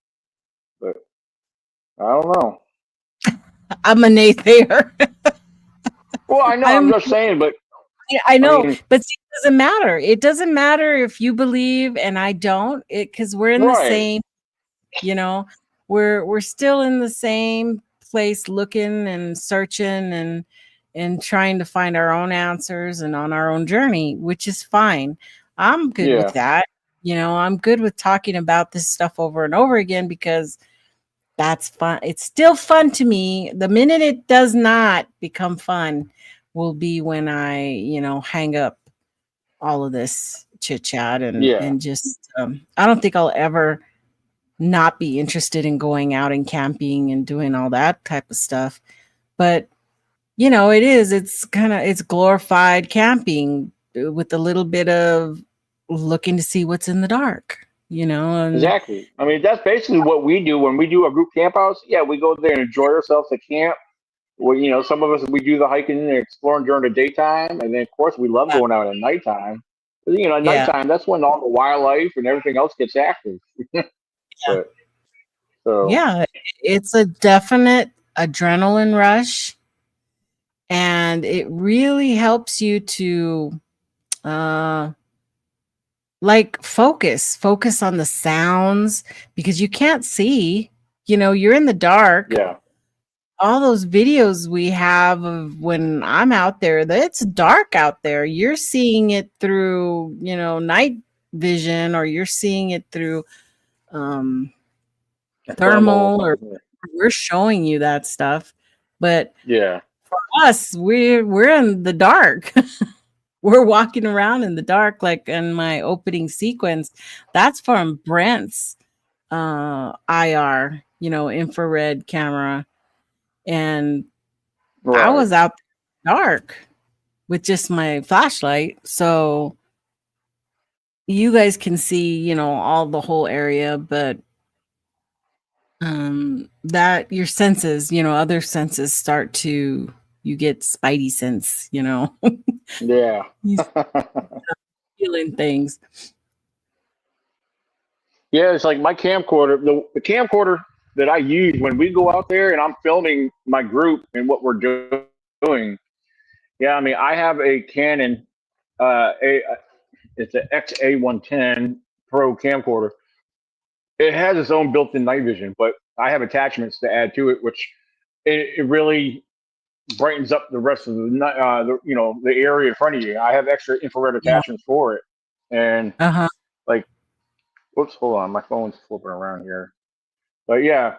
but I don't know. I'm a nathayer. Well, I know. I'm I'm just saying, but I I know, mean, but see, it doesn't matter. It doesn't matter if you believe and I don't, because we're in the right? same, you know, we're still in the same place looking and searching and trying to find our own answers and on our own journey, which is fine. I'm good with Yeah, that. I'm good with talking about this stuff over and over again because that's fun. It's still fun to me. The minute it does not become fun will be when I, hang up all of this chit chat and yeah, just I don't think I'll ever not be interested in going out and camping and doing all that type of stuff. But it's glorified camping with a little bit of looking to see what's in the dark, and exactly. I mean, that's basically what we do when we do a group camp house. Yeah, we go there and enjoy ourselves at camp. Well, some of us we do the hiking and exploring during the daytime, and then of course we love going out at nighttime. At yeah, nighttime that's when all the wildlife and everything else gets active. yeah, But so yeah, it's a definite adrenaline rush and it really helps you to uh like focus on the sounds because you can't see, you're in the dark. yeah, All those videos we have of when I'm out there, it's dark out there. You're seeing it through, night vision, or you're seeing it through um thermal or thermal, or something. we're showing you that stuff. But Yeah, us, we're in the dark. We're walking around in the dark, like in my opening sequence. That's from Brent's IR, infrared camera. And I right. was out dark with just my flashlight. So you guys can see, all the whole area, but that your senses, other senses start to you get spidey sense, Yeah. you feeling things. Yeah, it's like my camcorder, the camcorder that I use when we go out there and I'm filming my group and what we're doing. Yeah, I mean, I have a Canon, it's an XA110 Pro camcorder. It has its own built-in night vision, but I have attachments to add to it, which it really brightens up the rest of the area in front of you. I have extra infrared Yeah. attachments for it, and Uh-huh. like, whoops, hold on, my phone's flipping around here. But yeah,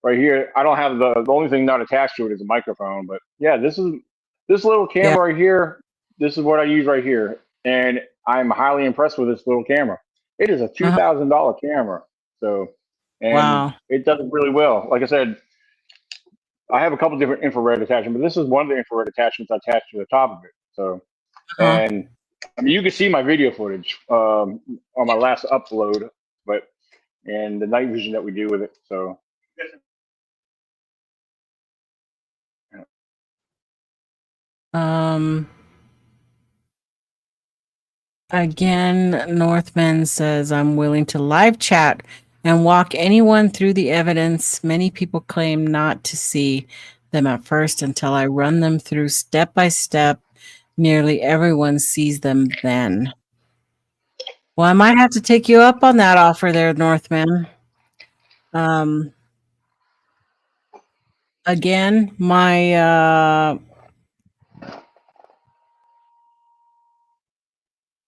right here. I don't have the only thing not attached to it is a microphone, but yeah, this little Yeah. camera right here. This is what I use right here, and I'm highly impressed with this little camera. It is a Uh-huh. $2,000 camera, so and Wow. it does it really well. Like I said, I have a couple different infrared attachments, but this is one of the infrared attachments attached to the top of it. So, Uh-huh. and I mean, you can see my video footage on my last upload, but and the night vision that we do with it. So, Um, Again, Northman says, I'm willing to live chat and walk anyone through the evidence. Many people claim not to see them at first until I run them through step by step. Nearly everyone sees them then. Well, I might have to take you up on that offer there, Northman. Um, Again,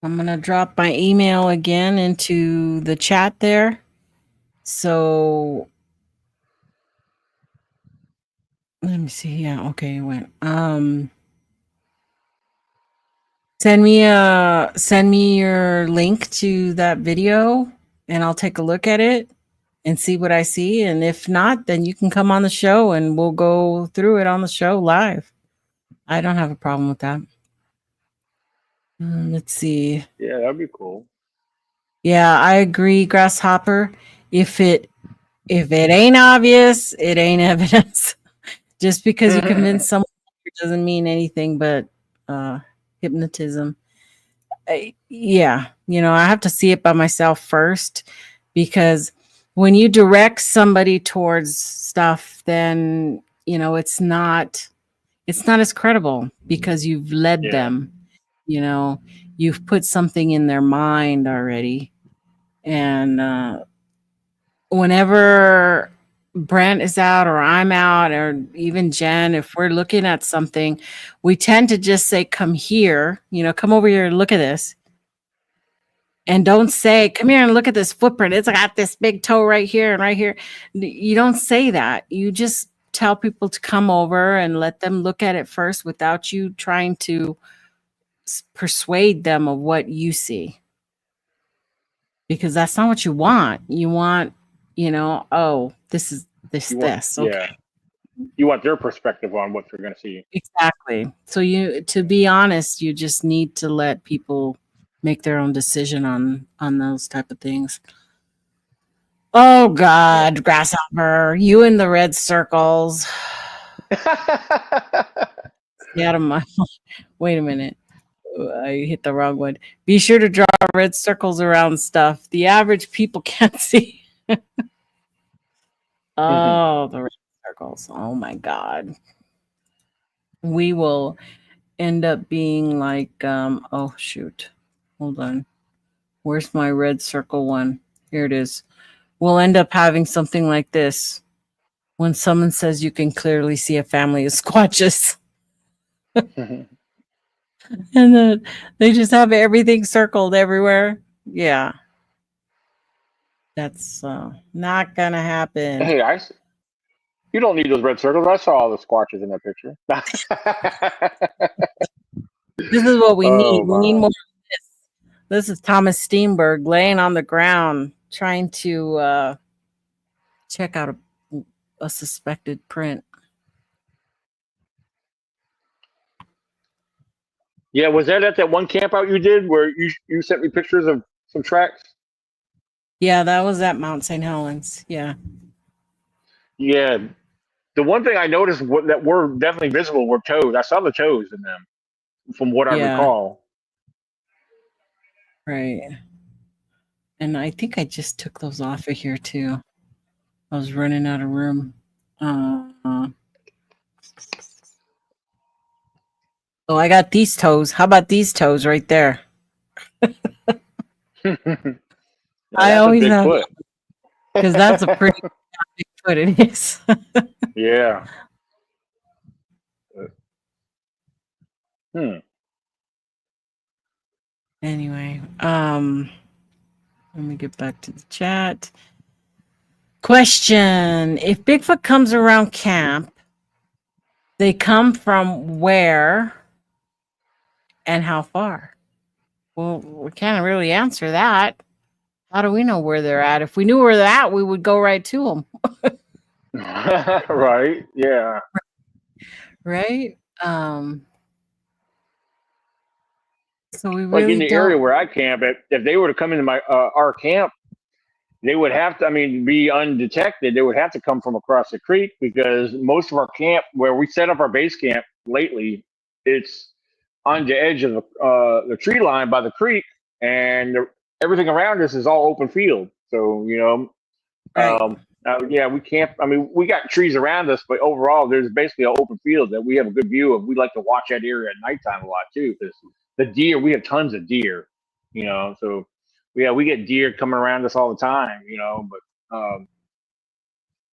I'm going to drop my email again into the chat there. So let me see. Yeah, okay, it went. Send me your link to that video and I'll take a look at it and see what I see. And if not, then you can come on the show and we'll go through it on the show live. I don't have a problem with that. Let's see. yeah, that'd be cool. Yeah, I agree, Grasshopper. If it ain't obvious, it ain't evidence. Just because you convince someone doesn't mean anything but hypnotism. Yeah, I have to see it by myself first, because when you direct somebody towards stuff, then it's not as credible because you've led Yeah. them. You've put something in their mind already, and whenever Brent is out or I'm out or even Jen, if we're looking at something, we tend to just say, come here, come over here and look at this. And don't say, come here and look at this footprint. It's got this big toe right here and right here. You don't say that. You just tell people to come over and let them look at it first without you trying to persuade them of what you see. Because that's not what you want. You want, oh, this is this, You want, this. Okay. yeah, you want their perspective on what they're going to see. Exactly. So to be honest, you just need to let people make their own decision on those type of things. Oh God, Grasshopper, you in the red circles. Get out of my wait a minute. I hit the wrong one. Be sure to draw red circles around stuff. The average people can't see. Oh, the red circles. Oh my God. We will end up being like, oh shoot. Hold on. Where's my red circle one? Here it is. We'll end up having something like this when someone says you can clearly see a family of squatches. And then they just have everything circled everywhere. Yeah. That's not going to happen. Hey, you don't need those red circles. I saw all the squatches in that picture. This is what we need. We need my. more of this. This is Thomas Steenberg laying on the ground trying to check out a suspected print. Yeah, was that one camp out you did where you sent me pictures of some tracks? Yeah, that was at Mount St. Helens. Yeah. Yeah. The one thing I noticed that were definitely visible were toes. I saw the toes in them, from what I Yeah. recall. Right. And I think I just took those off of here too. I was running out of room. Oh, I got these toes. How about these toes right there? I That's a always big have, foot. because that's a pretty big foot it is. Yeah. Anyway, let me get back to the chat. Question: if Bigfoot comes around camp, they come from where and how far? Well, we can't really answer that. How do we know where they're at? If we knew where they're at, we would go right to them. Right? Yeah. Right? So we Like in really the area don't. where I camp, if they were to come into my our camp, they would have to. I mean, be undetected. They would have to come from across the creek because most of our camp, where we set up our base camp lately, it's on the edge of the tree line by the creek, and everything around us is all open field. So Right. yeah, we can't. I mean, we got trees around us, but overall, there's basically an open field that we have a good view of. We like to watch that area at nighttime a lot too, because the deer. We have tons of deer, So yeah, we get deer coming around us all the time, But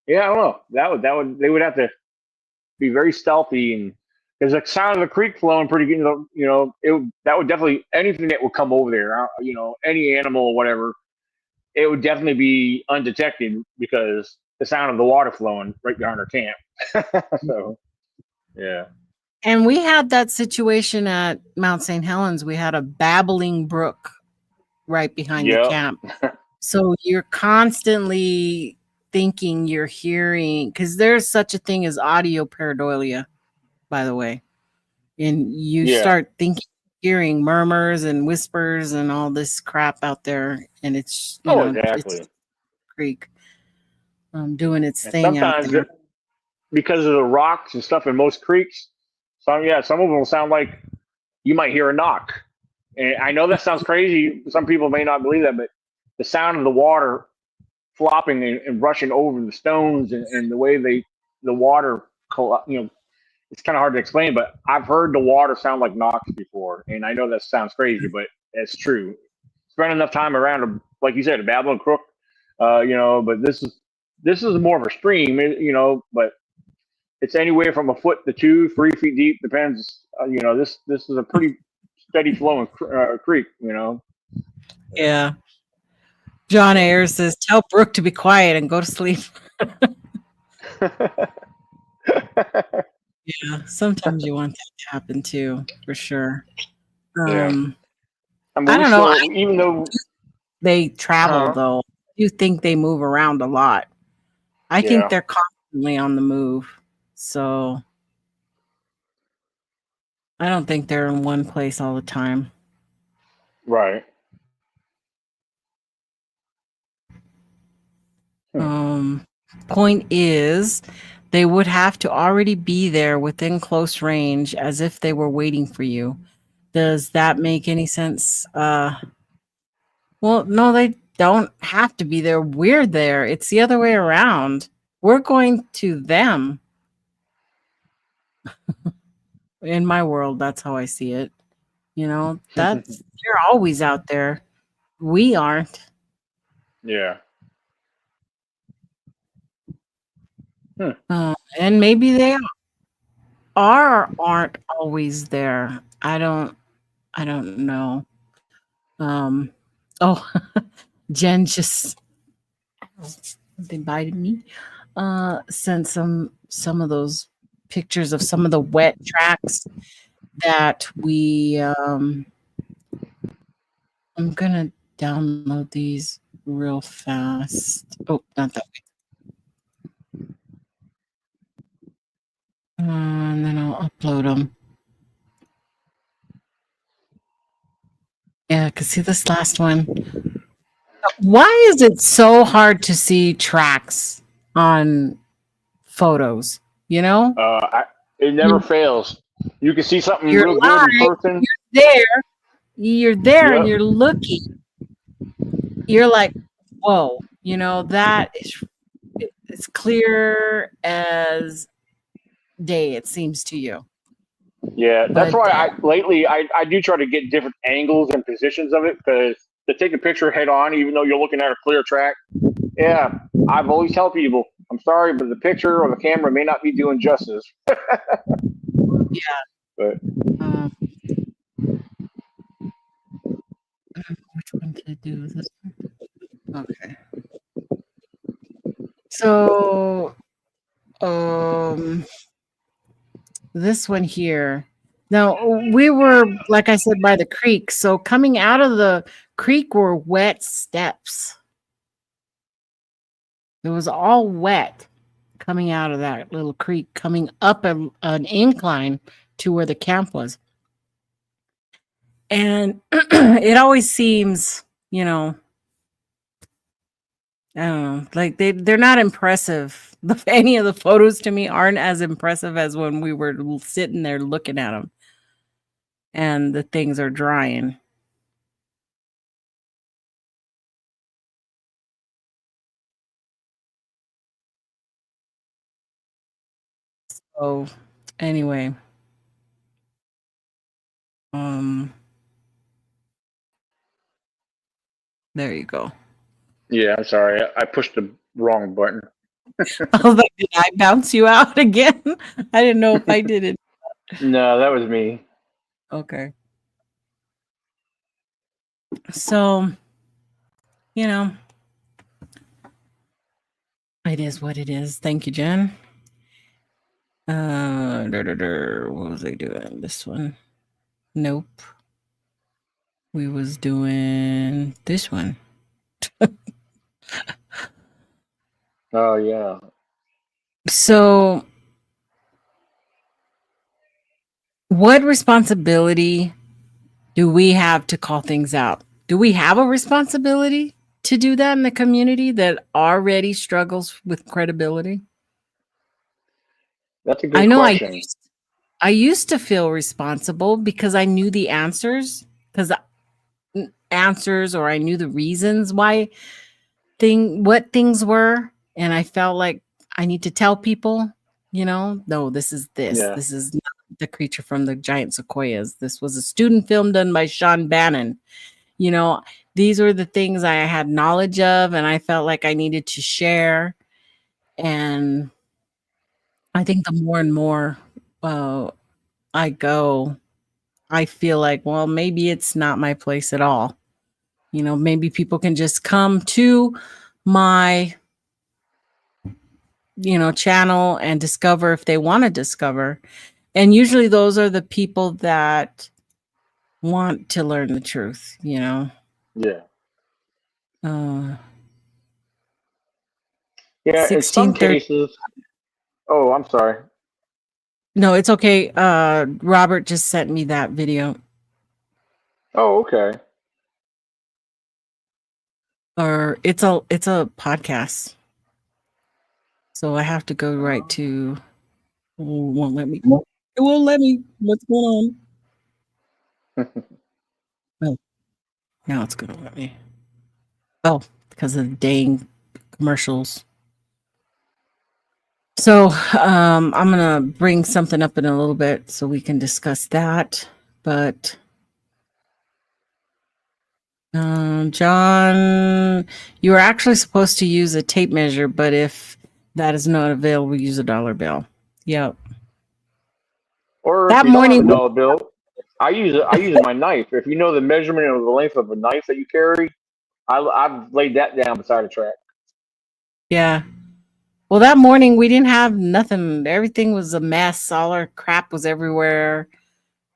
yeah, I don't know. That would they would have to be very stealthy and because the sound of the creek flowing pretty good, that would definitely anything that would come over there, any animal or whatever it would definitely be undetected because the sound of the water flowing right behind our camp. So, yeah. And we had that situation at Mount St. Helens. We had a babbling brook right behind the Yep. camp. So you're constantly thinking you're hearing, because there's such a thing as audio pareidolia, by the way. And you Yeah. start thinking, hearing murmurs and whispers and all this crap out there. And it's, Exactly. it's creek doing its And thing out sometimes there. because of the rocks and stuff in most creeks, some of them will sound like you might hear a knock. And I know that sounds crazy. Some people may not believe that, but the sound of the water flopping and rushing over the stones and the way the water, it's kind of hard to explain, but I've heard the water sound like knocks before. And I know that sounds crazy, but it's true. Spend enough time around, like you said, a babbling brook, but this is more of a stream, but it's anywhere from a foot to 2, 3 feet deep. Depends. This is a pretty steady flowing creek. Yeah. John Ayers says, tell Brooke to be quiet and go to sleep. Yeah, sometimes you want that to happen too, for sure. Yeah. I don't know. Even though They travel though. You think they move around a lot. I think they're constantly on the move. So I don't think they're in one place all the time. right. Point is, they would have to already be there within close range as if they were waiting for you. Does that make any sense? Well, no, they don't have to be there. We're there. It's the other way around. We're going to them. In my world, that's how I see it. That's they're always out there. We aren't. Yeah. And maybe they are or aren't always there. I don't know. Oh, Jen just they invited me. Sent some of those pictures of some of the wet tracks that we I'm gonna download these real fast. Oh, not that way. And then I'll upload them. Yeah, cause see this last one. Why is it so hard to see tracks on photos? It never fails. You can see something You're real good in live, person. you're there and Yep. you're looking. You're like, whoa, that is it's clear as day, it seems to you. Yeah, that's But why I do try to get different angles and positions of it because to take a picture head on, even though you're looking at a clear track, yeah, I've always tell people, I'm sorry, but the picture or the camera may not be doing justice. yeah. But which one to do? This one? Okay. So, this one here. Now, we were, like I said, by the creek. So coming out of the creek were wet steps. It was all wet coming out of that little creek, coming up an incline to where the camp was. And it always seems, you know, I don't know, like they're not impressive. Any of the photos to me aren't as impressive as when we were sitting there looking at them and the things are drying. So anyway, there you go. Yeah, I'm sorry. I pushed the wrong button. I was like, did I bounce you out again? I didn't know if I did it. No, that was me. Okay. So, you know, it is what it is. Thank you, Jen. What was I doing? This one? Nope. We was doing this one. Oh yeah. So, what responsibility do we have to call things out? Do we have a responsibility to do that in the community that already struggles with credibility? That's a good I know question. I used to feel responsible because I knew the answers, because answers or I knew the reasons why what things were, and I felt like I need to tell people, no, this is this. Yeah. This is not the creature from the giant sequoias. This was a student film done by Sean Bannon. These were the things I had knowledge of and I felt like I needed to share. And I think the more and more I go, I feel like, well, maybe it's not my place at all. Maybe people can just come to my, channel and discover if they want to discover. And usually those are the people that want to learn the truth, Yeah. Yeah, in some 1630. cases. Oh, I'm sorry. No, it's okay. Robert just sent me that video. Oh, okay. Or it's a podcast. So I have to go right to won't let me. It won't let me. What's going on? Oh, now it's gonna let me. Oh, because of the dang commercials. So I'm gonna bring something up in a little bit so we can discuss that. But John, you were actually supposed to use a tape measure, but if that is not available, use a dollar bill. Yep. Or if That you don't have a morning, dollar bill, I use my knife. If you know the measurement of the length of a knife that you carry, I've laid that down beside the track. yeah. Well, that morning we didn't have nothing. Everything was a mess. All our crap was everywhere.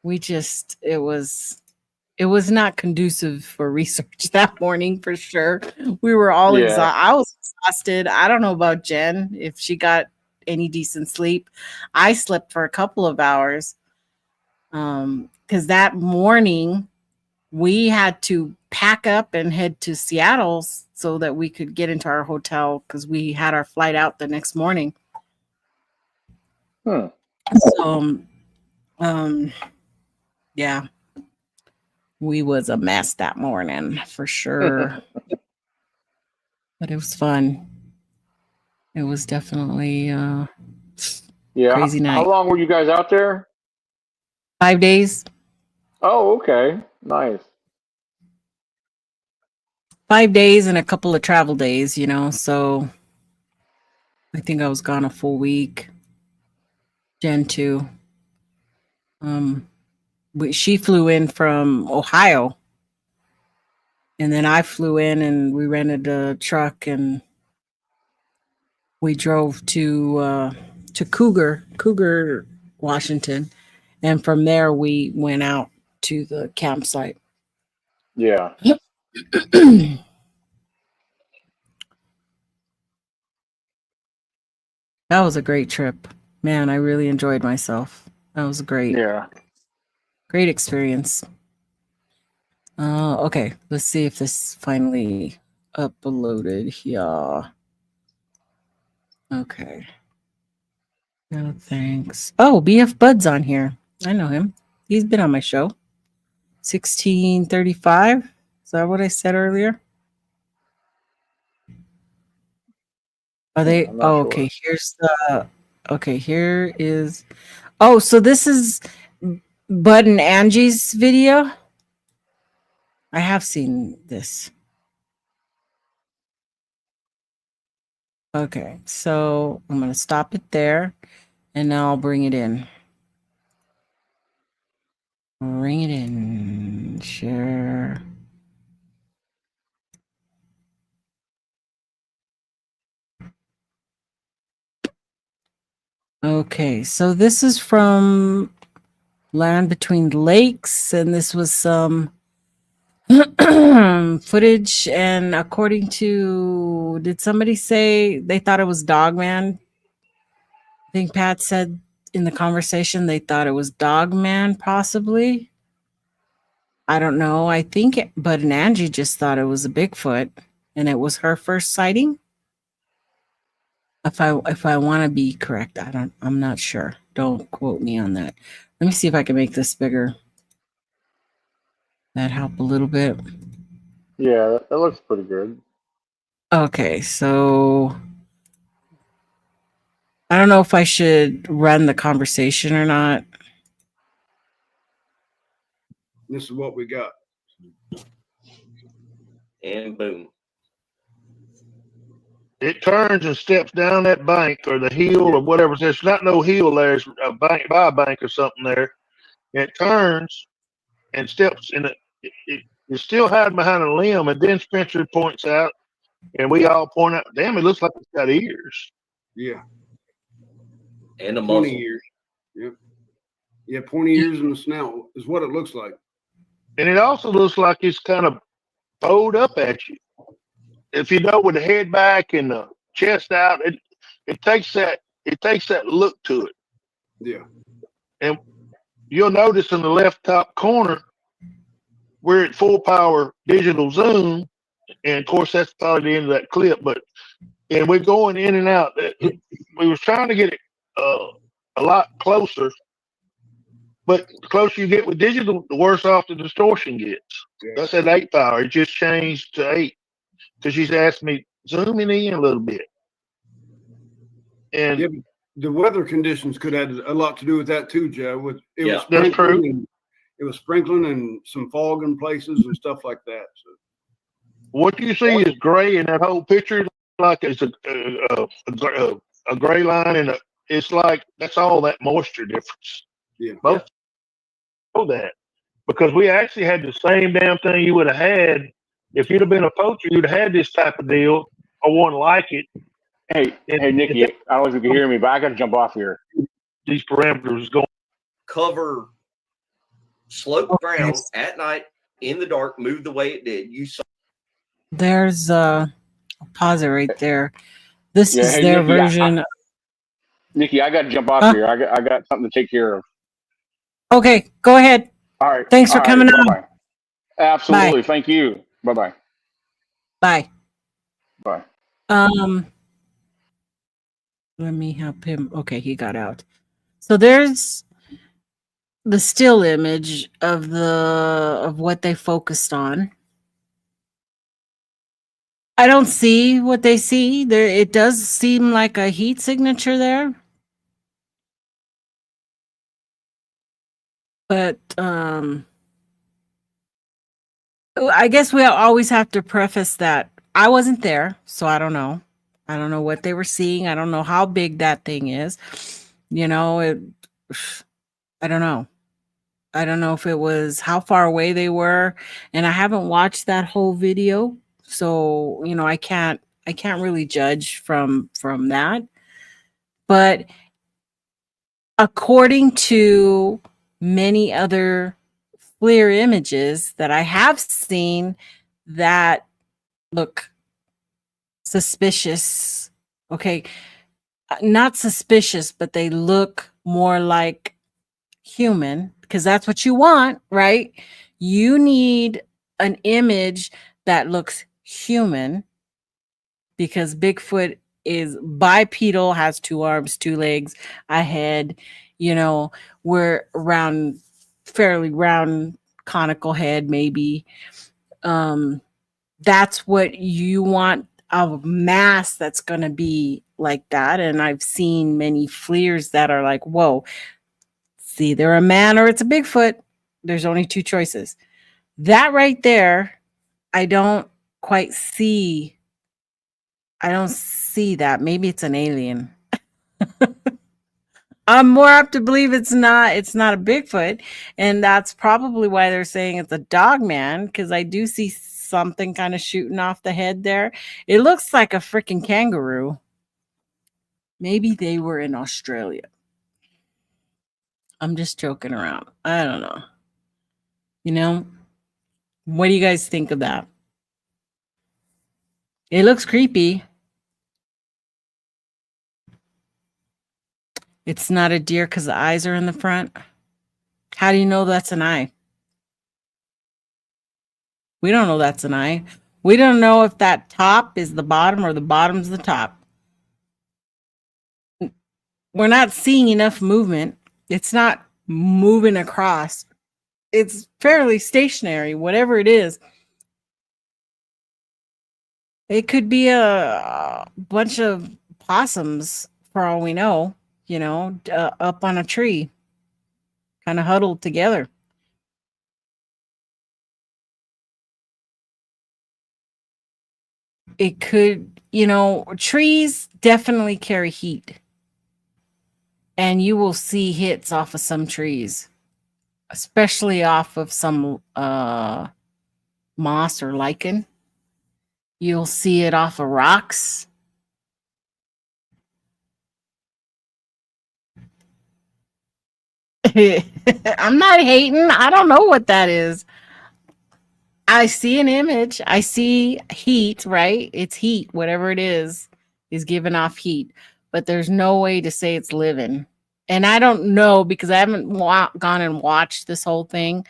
It was not conducive for research that morning for sure. We were all Yeah. exhausted. I was exhausted. I don't know about Jen if she got any decent sleep. I slept for a couple of hours. Because that morning we had to pack up and head to Seattle so that we could get into our hotel because we had our flight out the next morning. Hmm. So, yeah, we was a mess that morning for sure, but it was fun. It was definitely Yeah. crazy How night. long were you guys out there? 5 days. Oh, okay. Nice. 5 days and a couple of travel days, so I think I was gone a full week. Jen too. She flew in from Ohio, and then I flew in and we rented a truck and we drove to Cougar, Washington, and from there we went out to the campsite. Yeah. That was a great trip. Man, I really enjoyed myself. That was a great Yeah. experience. Okay, let's see if this finally uploaded here. Okay. No thanks. Oh, BF Bud's on here. I know him. He's been on my show. 1635. Is that what I said earlier? Are they? I'm not Oh, sure. okay. Here's the. Okay, here is. Oh, so this is Bud and Angie's video. I have seen this. Okay, so I'm going to stop it there and now I'll bring it in. Bring it in. Share. Okay, so this is from Land Between Lakes, and this was some footage. And according to, did somebody say they thought it was Dogman? I think Pat said in the conversation they thought it was Dogman, possibly. I don't know. I think Bud and Angie just thought it was a Bigfoot, and it was her first sighting. If I want to be correct, I'm not sure. Don't quote me on that. Let me see if I can make this bigger. That help a little bit. Yeah, that looks pretty good. Okay, so I don't know if I should run the conversation or not. This is what we got. And boom. It turns and steps down that bank or the hill or whatever. There's not no hill there. There's a bank by a bank or something there. And it turns and steps in it's still hiding behind a limb. And then Spencer points out, and we all point out, damn, it looks like it's got ears. Yeah. And a 20 muzzle. years. Yep. Yeah, 20 years in the snout is what it looks like. And it also looks like it's kind of bowed up at you. If you know, with the head back and the chest out, it takes that look to it. Yeah. And you'll notice in the left top corner, we're at full power digital zoom, and of course that's probably the end of that clip. And we're going in and out. We was trying to get it a lot closer, but the closer you get with digital, the worse off the distortion gets. Yeah. That's at 8 power. It just changed to 8 because she's asked me zooming in a little bit. And Yeah, the weather conditions could have a lot to do with that too, Joe. Yeah, that's true. It was sprinkling and some fog in places and stuff like that. So what you see is gray in that whole picture, like it's a gray line, and it's like that's all that moisture difference. yeah, Both know that because we actually had the same damn thing you would have had if you'd have been a poacher. You'd have had this type of deal or one like it. Hey, Nikki, I don't know if you can hear me, but I got to jump off here. These parameters going. cover slope ground at night in the dark, move the way it did. You saw. There's I'll pause it right there. This is hey, their Nikki, version. Nikki, I got to jump off here. I got something to take care of. Okay, go ahead. All right. Thanks for coming on. Bye-bye. Absolutely. Bye. Thank you. Bye-bye. Bye. Bye. Let me help him. Okay, he got out. So there's the still image of what they focused on. I don't see what they see. There it does seem like a heat signature there. But I guess we always have to preface that I wasn't there, so I don't know. I don't know what they were seeing. I don't know how big that thing is. You know, I don't know. I don't know if it was how far away they were, and I haven't watched that whole video, so you know, I can't can't really judge from that. But according to many other FLIR images that I have seen that look suspicious. Okay, not suspicious, but they look more like human, because that's what you want, right? You need an image that looks human, because Bigfoot is bipedal, has 2 arms, 2 legs, a head, we're round, fairly round, conical head, maybe. That's what you want, a mass that's going to be like that. And I've seen many FLIRs that are like, whoa, it's either a man or it's a Bigfoot. There's only 2 choices. That right there, I don't quite see. I don't see that. Maybe it's an alien. I'm more apt to believe it's not a Bigfoot. And that's probably why they're saying it's a dog man, because I do see something kind of shooting off the head there. It looks like a freaking kangaroo. Maybe they were in Australia. I'm just joking around. I don't know. What do you guys think of that? It looks creepy. It's not a deer because the eyes are in the front. How do you know that's an eye? We don't know that's an eye. We don't know if that top is the bottom or the bottom's the top. We're not seeing enough movement. It's not moving across. It's fairly stationary, whatever it is. It could be a bunch of possums for all we know, up on a tree, kind of huddled together. It could, trees definitely carry heat. And you will see hits off of some trees, especially off of some moss or lichen. You'll see it off of rocks. I'm not hating. I don't know what that is. I see an image. I see heat, right? It's heat. Whatever it is giving off heat. But there's no way to say it's living. And I don't know, because I haven't gone and watched this whole thing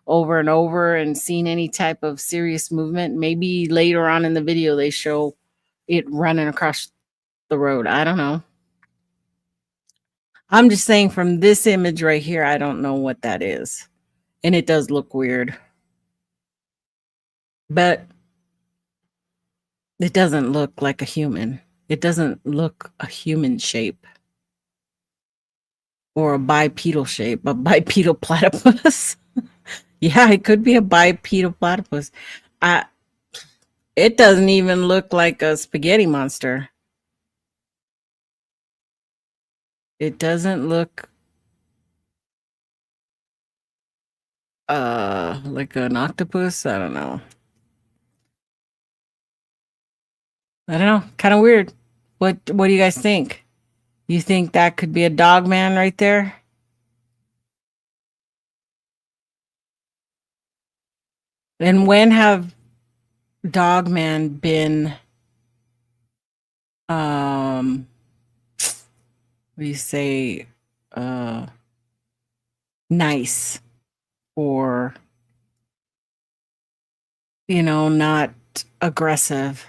over and over and seen any type of serious movement. Maybe later on in the video they show it running across the road. I don't know. I'm just saying, from this image right here, I don't know what that is. And it does look weird. But it doesn't look like a human. It doesn't look a human shape. Or a bipedal shape, a bipedal platypus. Yeah, it could be a bipedal platypus. It doesn't even look like a spaghetti monster. It doesn't look like an octopus. I don't know. Kind of weird. What do you guys think? You think that could be a dog man right there? And when have dog man been what do you say, nice, or not aggressive?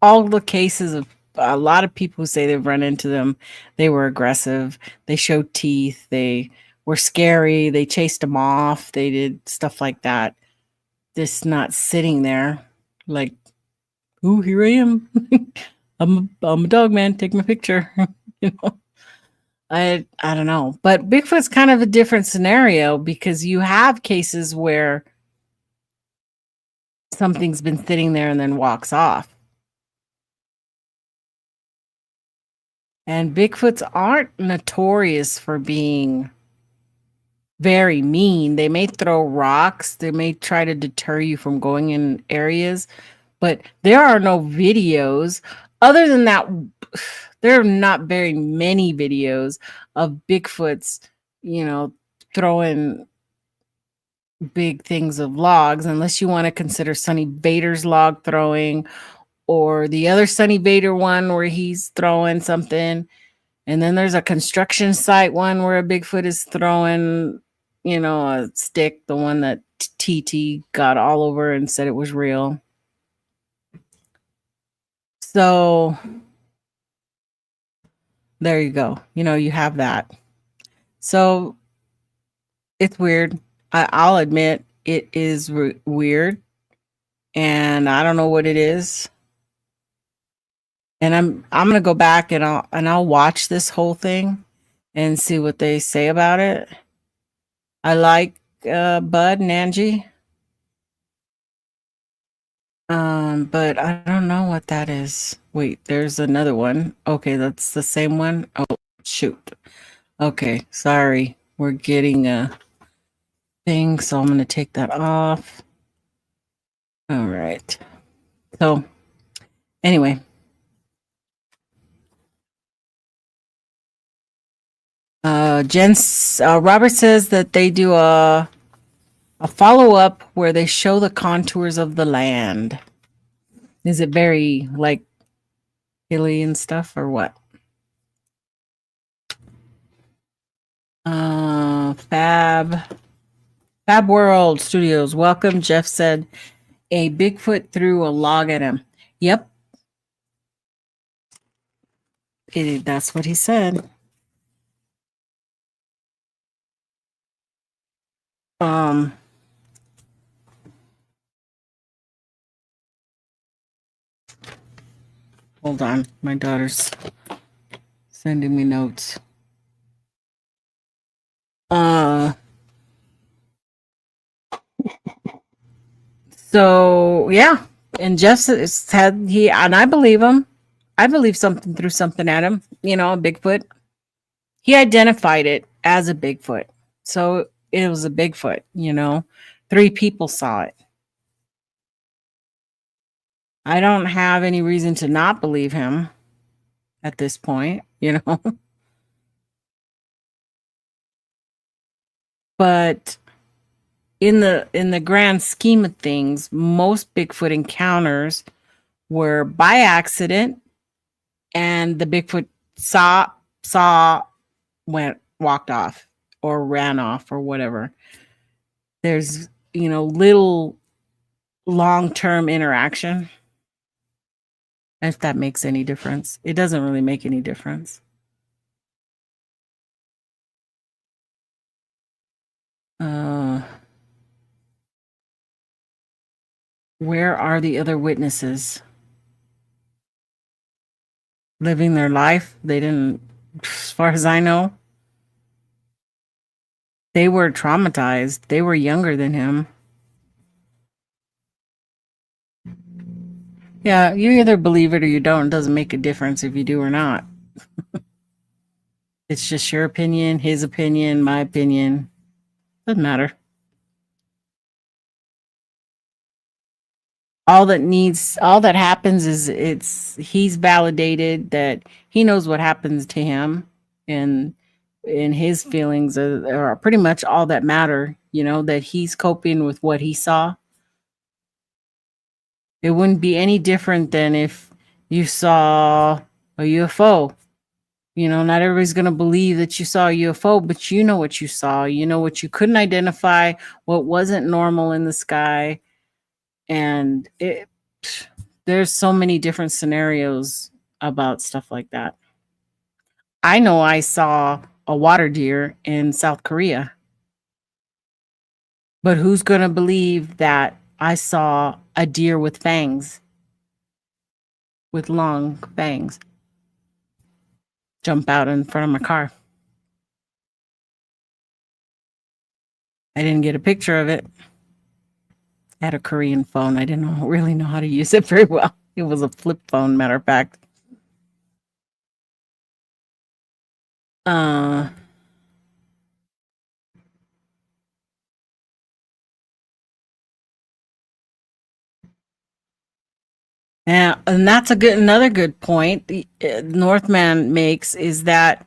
All the cases of a lot of people who say they've run into them, they were aggressive, they showed teeth, they were scary, they chased them off, they did stuff like that. Just not sitting there like, "Ooh, here I am. I'm a dog man, take my picture." I don't know. But Bigfoot's kind of a different scenario, because you have cases where something's been sitting there and then walks off. And Bigfoots aren't notorious for being very mean. They may throw rocks. They may try to deter you from going in areas, but there are no videos. Other than that, there are not very many videos of Bigfoots, throwing big things of logs, unless you want to consider Sonny Vader's log throwing, or the other Sonny Vader one where he's throwing something. And then there's a construction site one where a Bigfoot is throwing, a stick, the one that TT got all over and said it was real. So there you go. You have that. So it's weird. I'll admit it is weird, and I don't know what it is. And I'm gonna go back and I'll watch this whole thing and see what they say about it. I like Bud and Angie. But I don't know what that is. Wait, there's another one. Okay, that's the same one. Oh, shoot. Okay, sorry. We're getting a thing, so I'm going to take that off. All right. So, anyway. Robert says that they do a follow-up where they show the contours of the land. Is it very, like, hilly and stuff, or what? Fab World Studios, welcome. Jeff said a Bigfoot threw a log at him. Yep. That's what he said. Hold on. My daughter's sending me notes. So yeah. And Jeff said and I believe him. I believe something threw something at him, a Bigfoot. He identified it as a Bigfoot. So it was a Bigfoot, 3 people saw it. I don't have any reason to not believe him at this point, But in the grand scheme of things, most Bigfoot encounters were by accident, and the Bigfoot walked off or ran off or whatever. There's, little long-term interaction. If that makes any difference. It doesn't really make any difference. Where are the other witnesses? Living their life? They didn't, as far as I know. They were traumatized. They were younger than him. Yeah, you either believe it or you don't. It doesn't make a difference if you do or not. It's just your opinion, his opinion, my opinion. Doesn't matter. All that happens is he's validated that he knows what happens to him, and his feelings are pretty much all that matter, that he's coping with what he saw. It wouldn't be any different than if you saw a UFO. Not everybody's going to believe that you saw a UFO, but you know what you saw. You know what you couldn't identify, what wasn't normal in the sky. And there's so many different scenarios about stuff like that. I know I saw a water deer in South Korea. But who's going to believe that I saw a deer with fangs, with long fangs, jump out in front of my car? I didn't get a picture of it. I had a Korean phone. I didn't really know how to use it very well. It was a flip phone, matter of fact. And that's another good point the Northman makes is that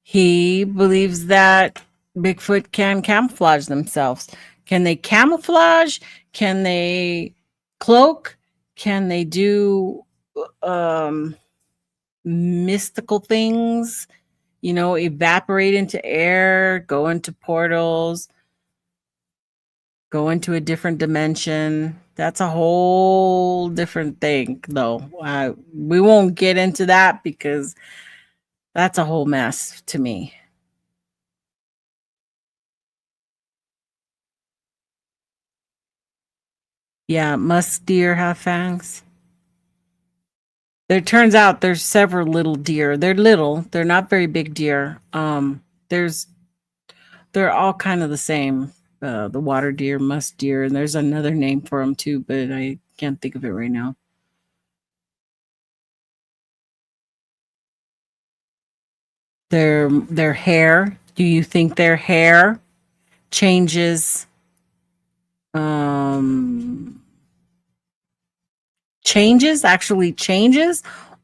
he believes that Bigfoot can camouflage themselves. Can they camouflage? Can they cloak? Can they do um, mystical things? Evaporate into air, go into portals, go into a different dimension. That's a whole different thing, though. We won't get into that because that's a whole mess to me. Yeah, must deer have fangs? There turns out there's several little deer. They're little. They're not very big deer. There's they're all kind of the same. The water deer, musk deer, and there's another name for them too, but I can't think of it right now. Their hair. Do you think their hair changes? Changes,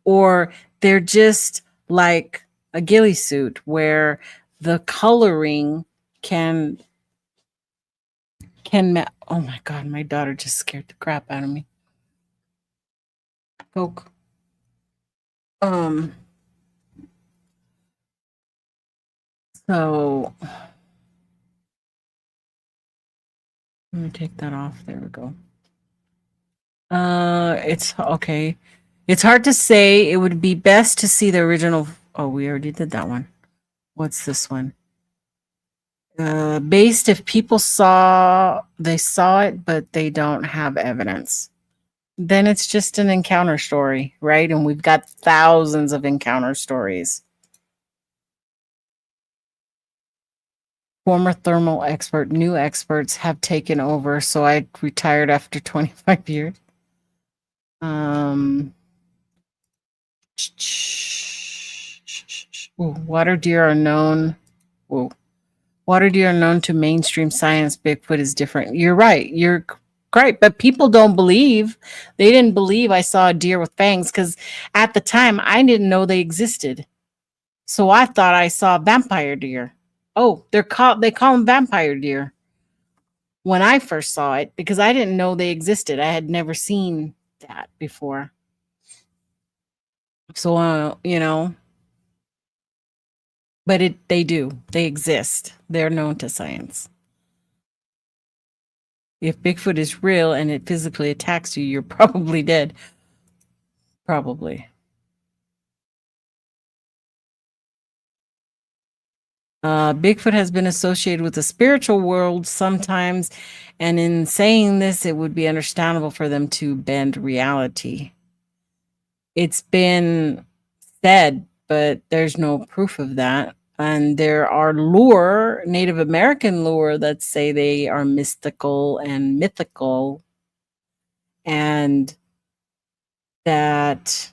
or they're just like a ghillie suit where the coloring can oh my god, my daughter just scared the crap out of me. Coke. So let me take that off. There we go. It's okay. It's hard to say. It would be best to see the original. Oh, we already did that one. What's this one? Based if people saw it, but they don't have evidence. Then it's just an encounter story, right? And we've got thousands of encounter stories. Former thermal expert, new experts have taken over. So I retired after 25 years. Water deer are known. Water deer are known to mainstream science. Bigfoot is different. You're right. You're right. But people don't believe. They didn't believe I saw a deer with fangs because at the time I didn't know they existed. So I thought I saw vampire deer. Oh, they call them vampire deer. When I first saw it, because I didn't know they existed. I had never seen that before. So, but they do. They exist. They're known to science. If Bigfoot is real and it physically attacks you, you're probably dead. Probably. Bigfoot has been associated with the spiritual world sometimes, and in saying this, it would be understandable for them to bend reality. It's been said, but there's no proof of that. And there are Native American lore that say they are mystical and mythical, and that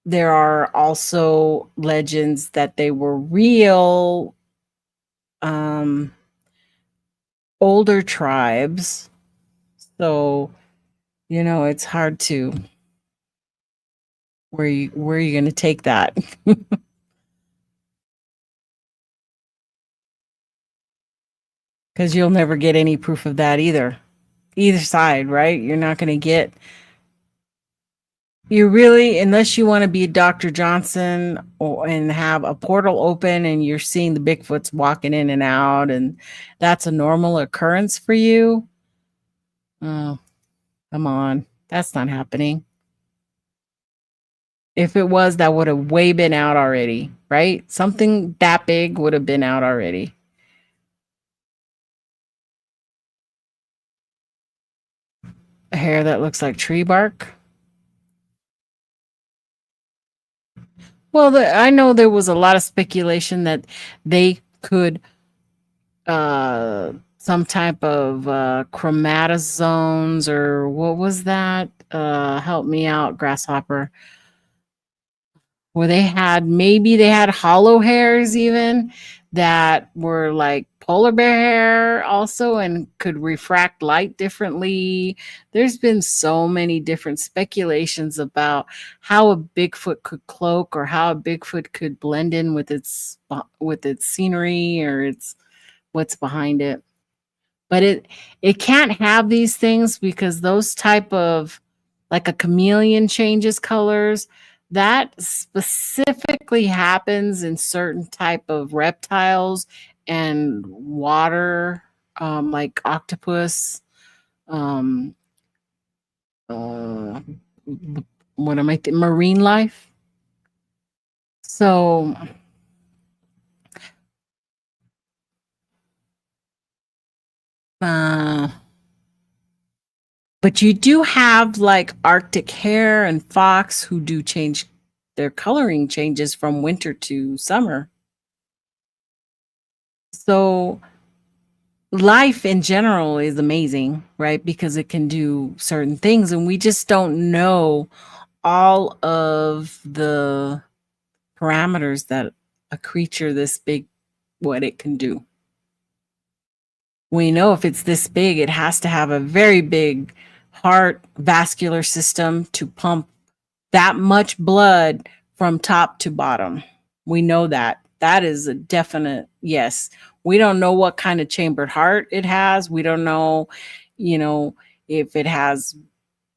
there are also legends that they were real older tribes. So, it's hard to where are you going to take that? Because you'll never get any proof of that either side, right? You're not going to get unless you want to be Dr. Johnson and have a portal open and you're seeing the Bigfoots walking in and out and that's a normal occurrence for you. Oh, come on. That's not happening. If it was, that would have way been out already, right? Something that big would have been out already. A hair that looks like tree bark. Well, I know there was a lot of speculation that they could some type of chromatozones or what was that? Help me out, grasshopper. where they had hollow hairs even that were like polar bear hair also and could refract light differently. There's been so many different speculations about how a Bigfoot could cloak or how a Bigfoot could blend in with its scenery or its what's behind it. But it can't have these things because those type of, like a chameleon changes colors, that specifically happens in certain type of reptiles and water, like octopus, um uh, what am I marine life. So uh but you do have like Arctic hare and fox who do change, their coloring changes from winter to summer. So life in general is amazing, right? Because it can do certain things and we just don't know all of the parameters that a creature this big, what it can do. We know if it's this big, it has to have a very big heart vascular system to pump that much blood from top to bottom. We know that. That is a definite yes. We don't know what kind of chambered heart it has. We don't know, you know, if it has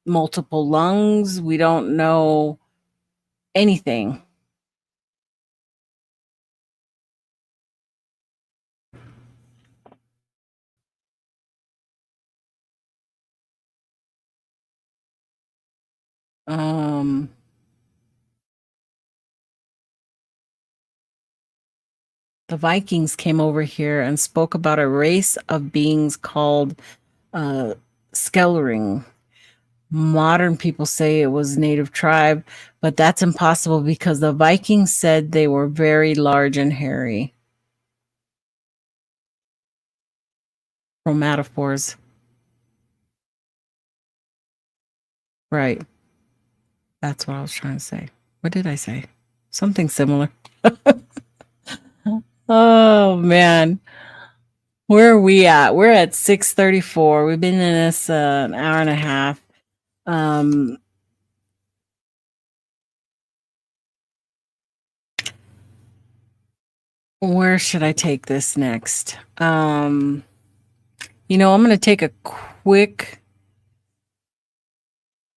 multiple lungs. We don't know anything. Um, the Vikings came over here and spoke about a race of beings called uh, Skellering. Modern people say it was native tribe, but that's impossible because the Vikings said they were very large and hairy. Chromatophores. Right. That's what I was trying to say. What did I say? Something similar. Oh man. Where are we at? We're at 6:34. We've been in this an hour and a half. Um where should I take this next? I'm going to take a quick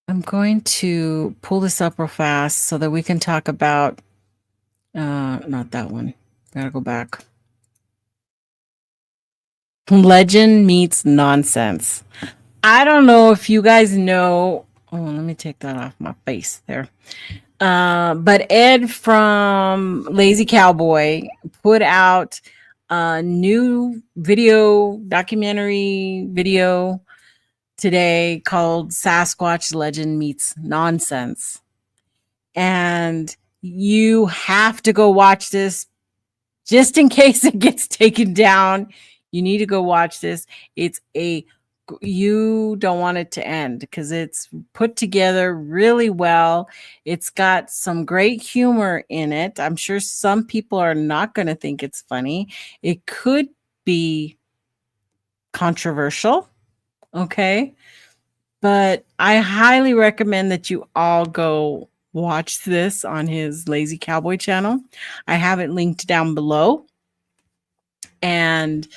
I'm going to pull this up real fast so that we can talk about not that one. Gotta go back. Legend meets nonsense. I don't know if you guys know. Oh, let me take that off my face there. But Ed from Lazy Cowboy put out a new documentary video today called Sasquatch Legend Meets Nonsense. And you have to go watch this just in case it gets taken down. You need to go watch this. You don't want it to end because it's put together really well. It's got some great humor in it. I'm sure some people are not going to think it's funny. It could be controversial. Okay. But I highly recommend that you all go watch this on his Lazy Cowboy channel. I have it linked down below. And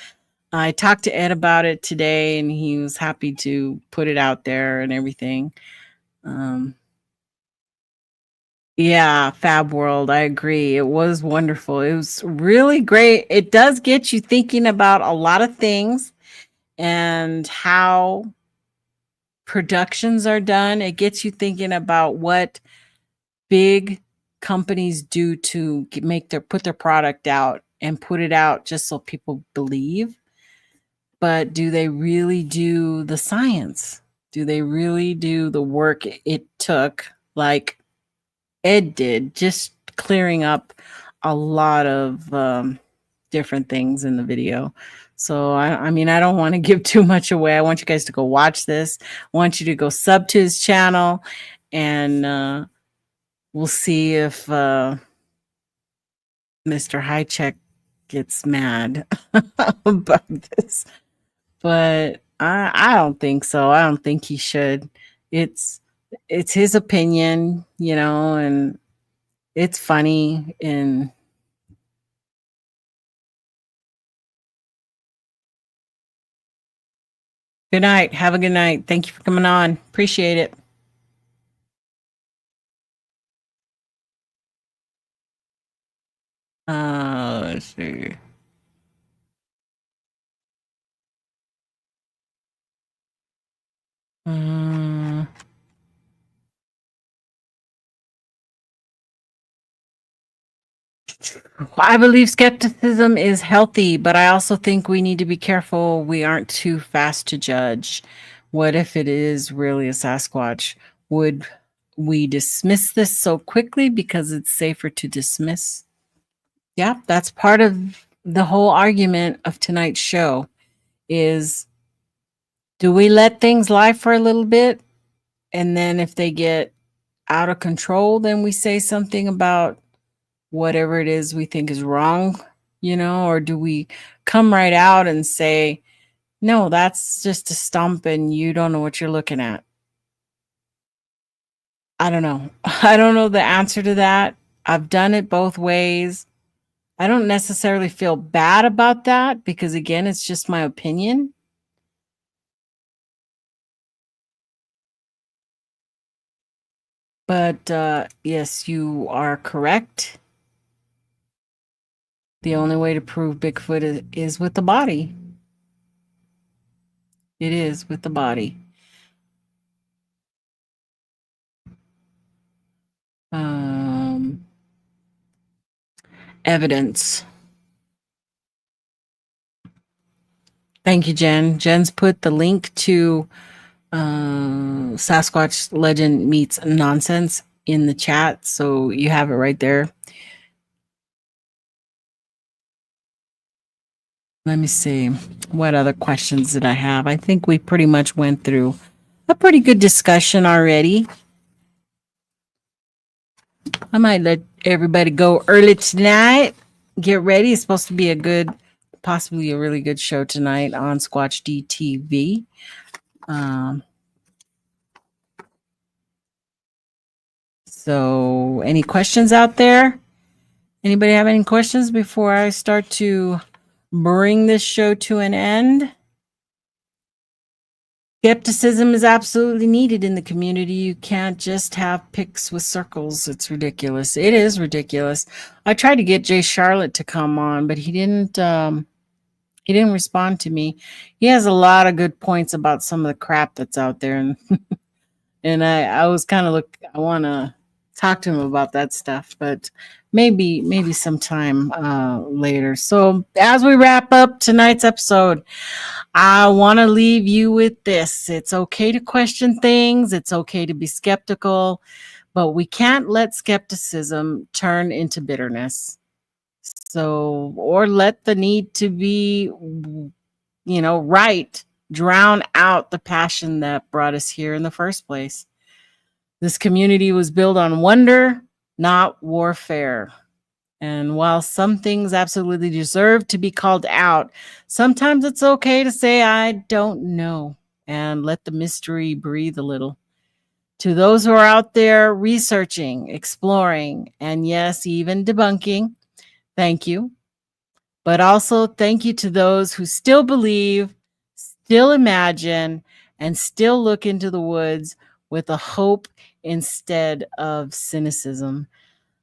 I talked to Ed about it today, and he was happy to put it out there and everything. Yeah, Fab World. I agree. It was wonderful. It was really great. It does get you thinking about a lot of things and how productions are done. It gets you thinking about what big companies do to put their product out and put it out just so people believe. But do they really do the science? Do they really do the work it took, like Ed did, just clearing up a lot of different things in the video? So, I mean, I don't want to give too much away. I want you guys to go watch this. I want you to go sub to his channel and we'll see if Mr. Highcheck gets mad about this. But I don't think so. I don't think he should. It's his opinion, and it's funny. And good night. Have a good night. Thank you for coming on. Appreciate it. Let's see. I believe skepticism is healthy, but I also think we need to be careful we aren't too fast to judge. What if it is really a Sasquatch? Would we dismiss this so quickly because it's safer to dismiss? Yeah, that's part of the whole argument of tonight's show is, do we let things lie for a little bit? And then if they get out of control, then we say something about whatever it is we think is wrong, or do we come right out and say, no, that's just a stump and you don't know what you're looking at? I don't know. I don't know the answer to that. I've done it both ways. I don't necessarily feel bad about that because, again, it's just my opinion. But yes, you are correct. The only way to prove Bigfoot is with the body. It is with the body. Evidence. Thank you, Jen. Jen's put the link to Sasquatch Legend Meets Nonsense in the chat, so you have it right there. Let me see. What other questions did I have? I think we pretty much went through a pretty good discussion already. I might let everybody go early tonight. Get ready. It's supposed to be possibly a really good show tonight on Squatch DTV. So any questions out there? Anybody have any questions before I start to bring this show to an end? Skepticism is absolutely needed in the community. You can't just have pics with circles. It's ridiculous. It is ridiculous. I tried to get Jay Charlotte to come on, but he didn't respond to me. He has a lot of good points about some of the crap that's out there, and and I was kind of I want to talk to him about that stuff, but maybe sometime later. So as we wrap up tonight's episode, I want to leave you with this. It's okay to question things. It's okay to be skeptical, but we can't let skepticism turn into bitterness. So, or let the need to be, right, drown out the passion that brought us here in the first place. This community was built on wonder, not warfare. And while some things absolutely deserve to be called out, sometimes it's okay to say, I don't know, and let the mystery breathe a little. To those who are out there researching, exploring, and yes, even debunking, thank you. But also thank you to those who still believe, still imagine, and still look into the woods with a hope instead of cynicism.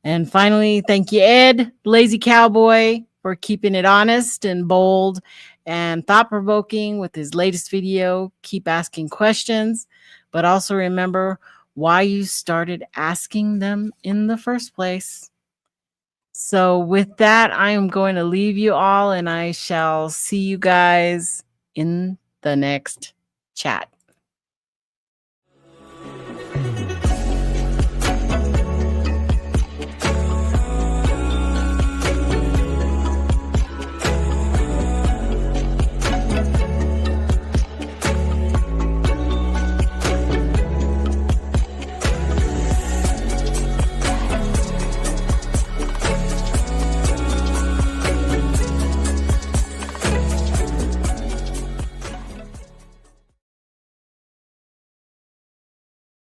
And finally, thank you, Ed, Lazy Cowboy, for keeping it honest and bold and thought-provoking with his latest video. Keep asking questions, but also remember why you started asking them in the first place. So with that, I am going to leave you all, and I shall see you guys in the next chat.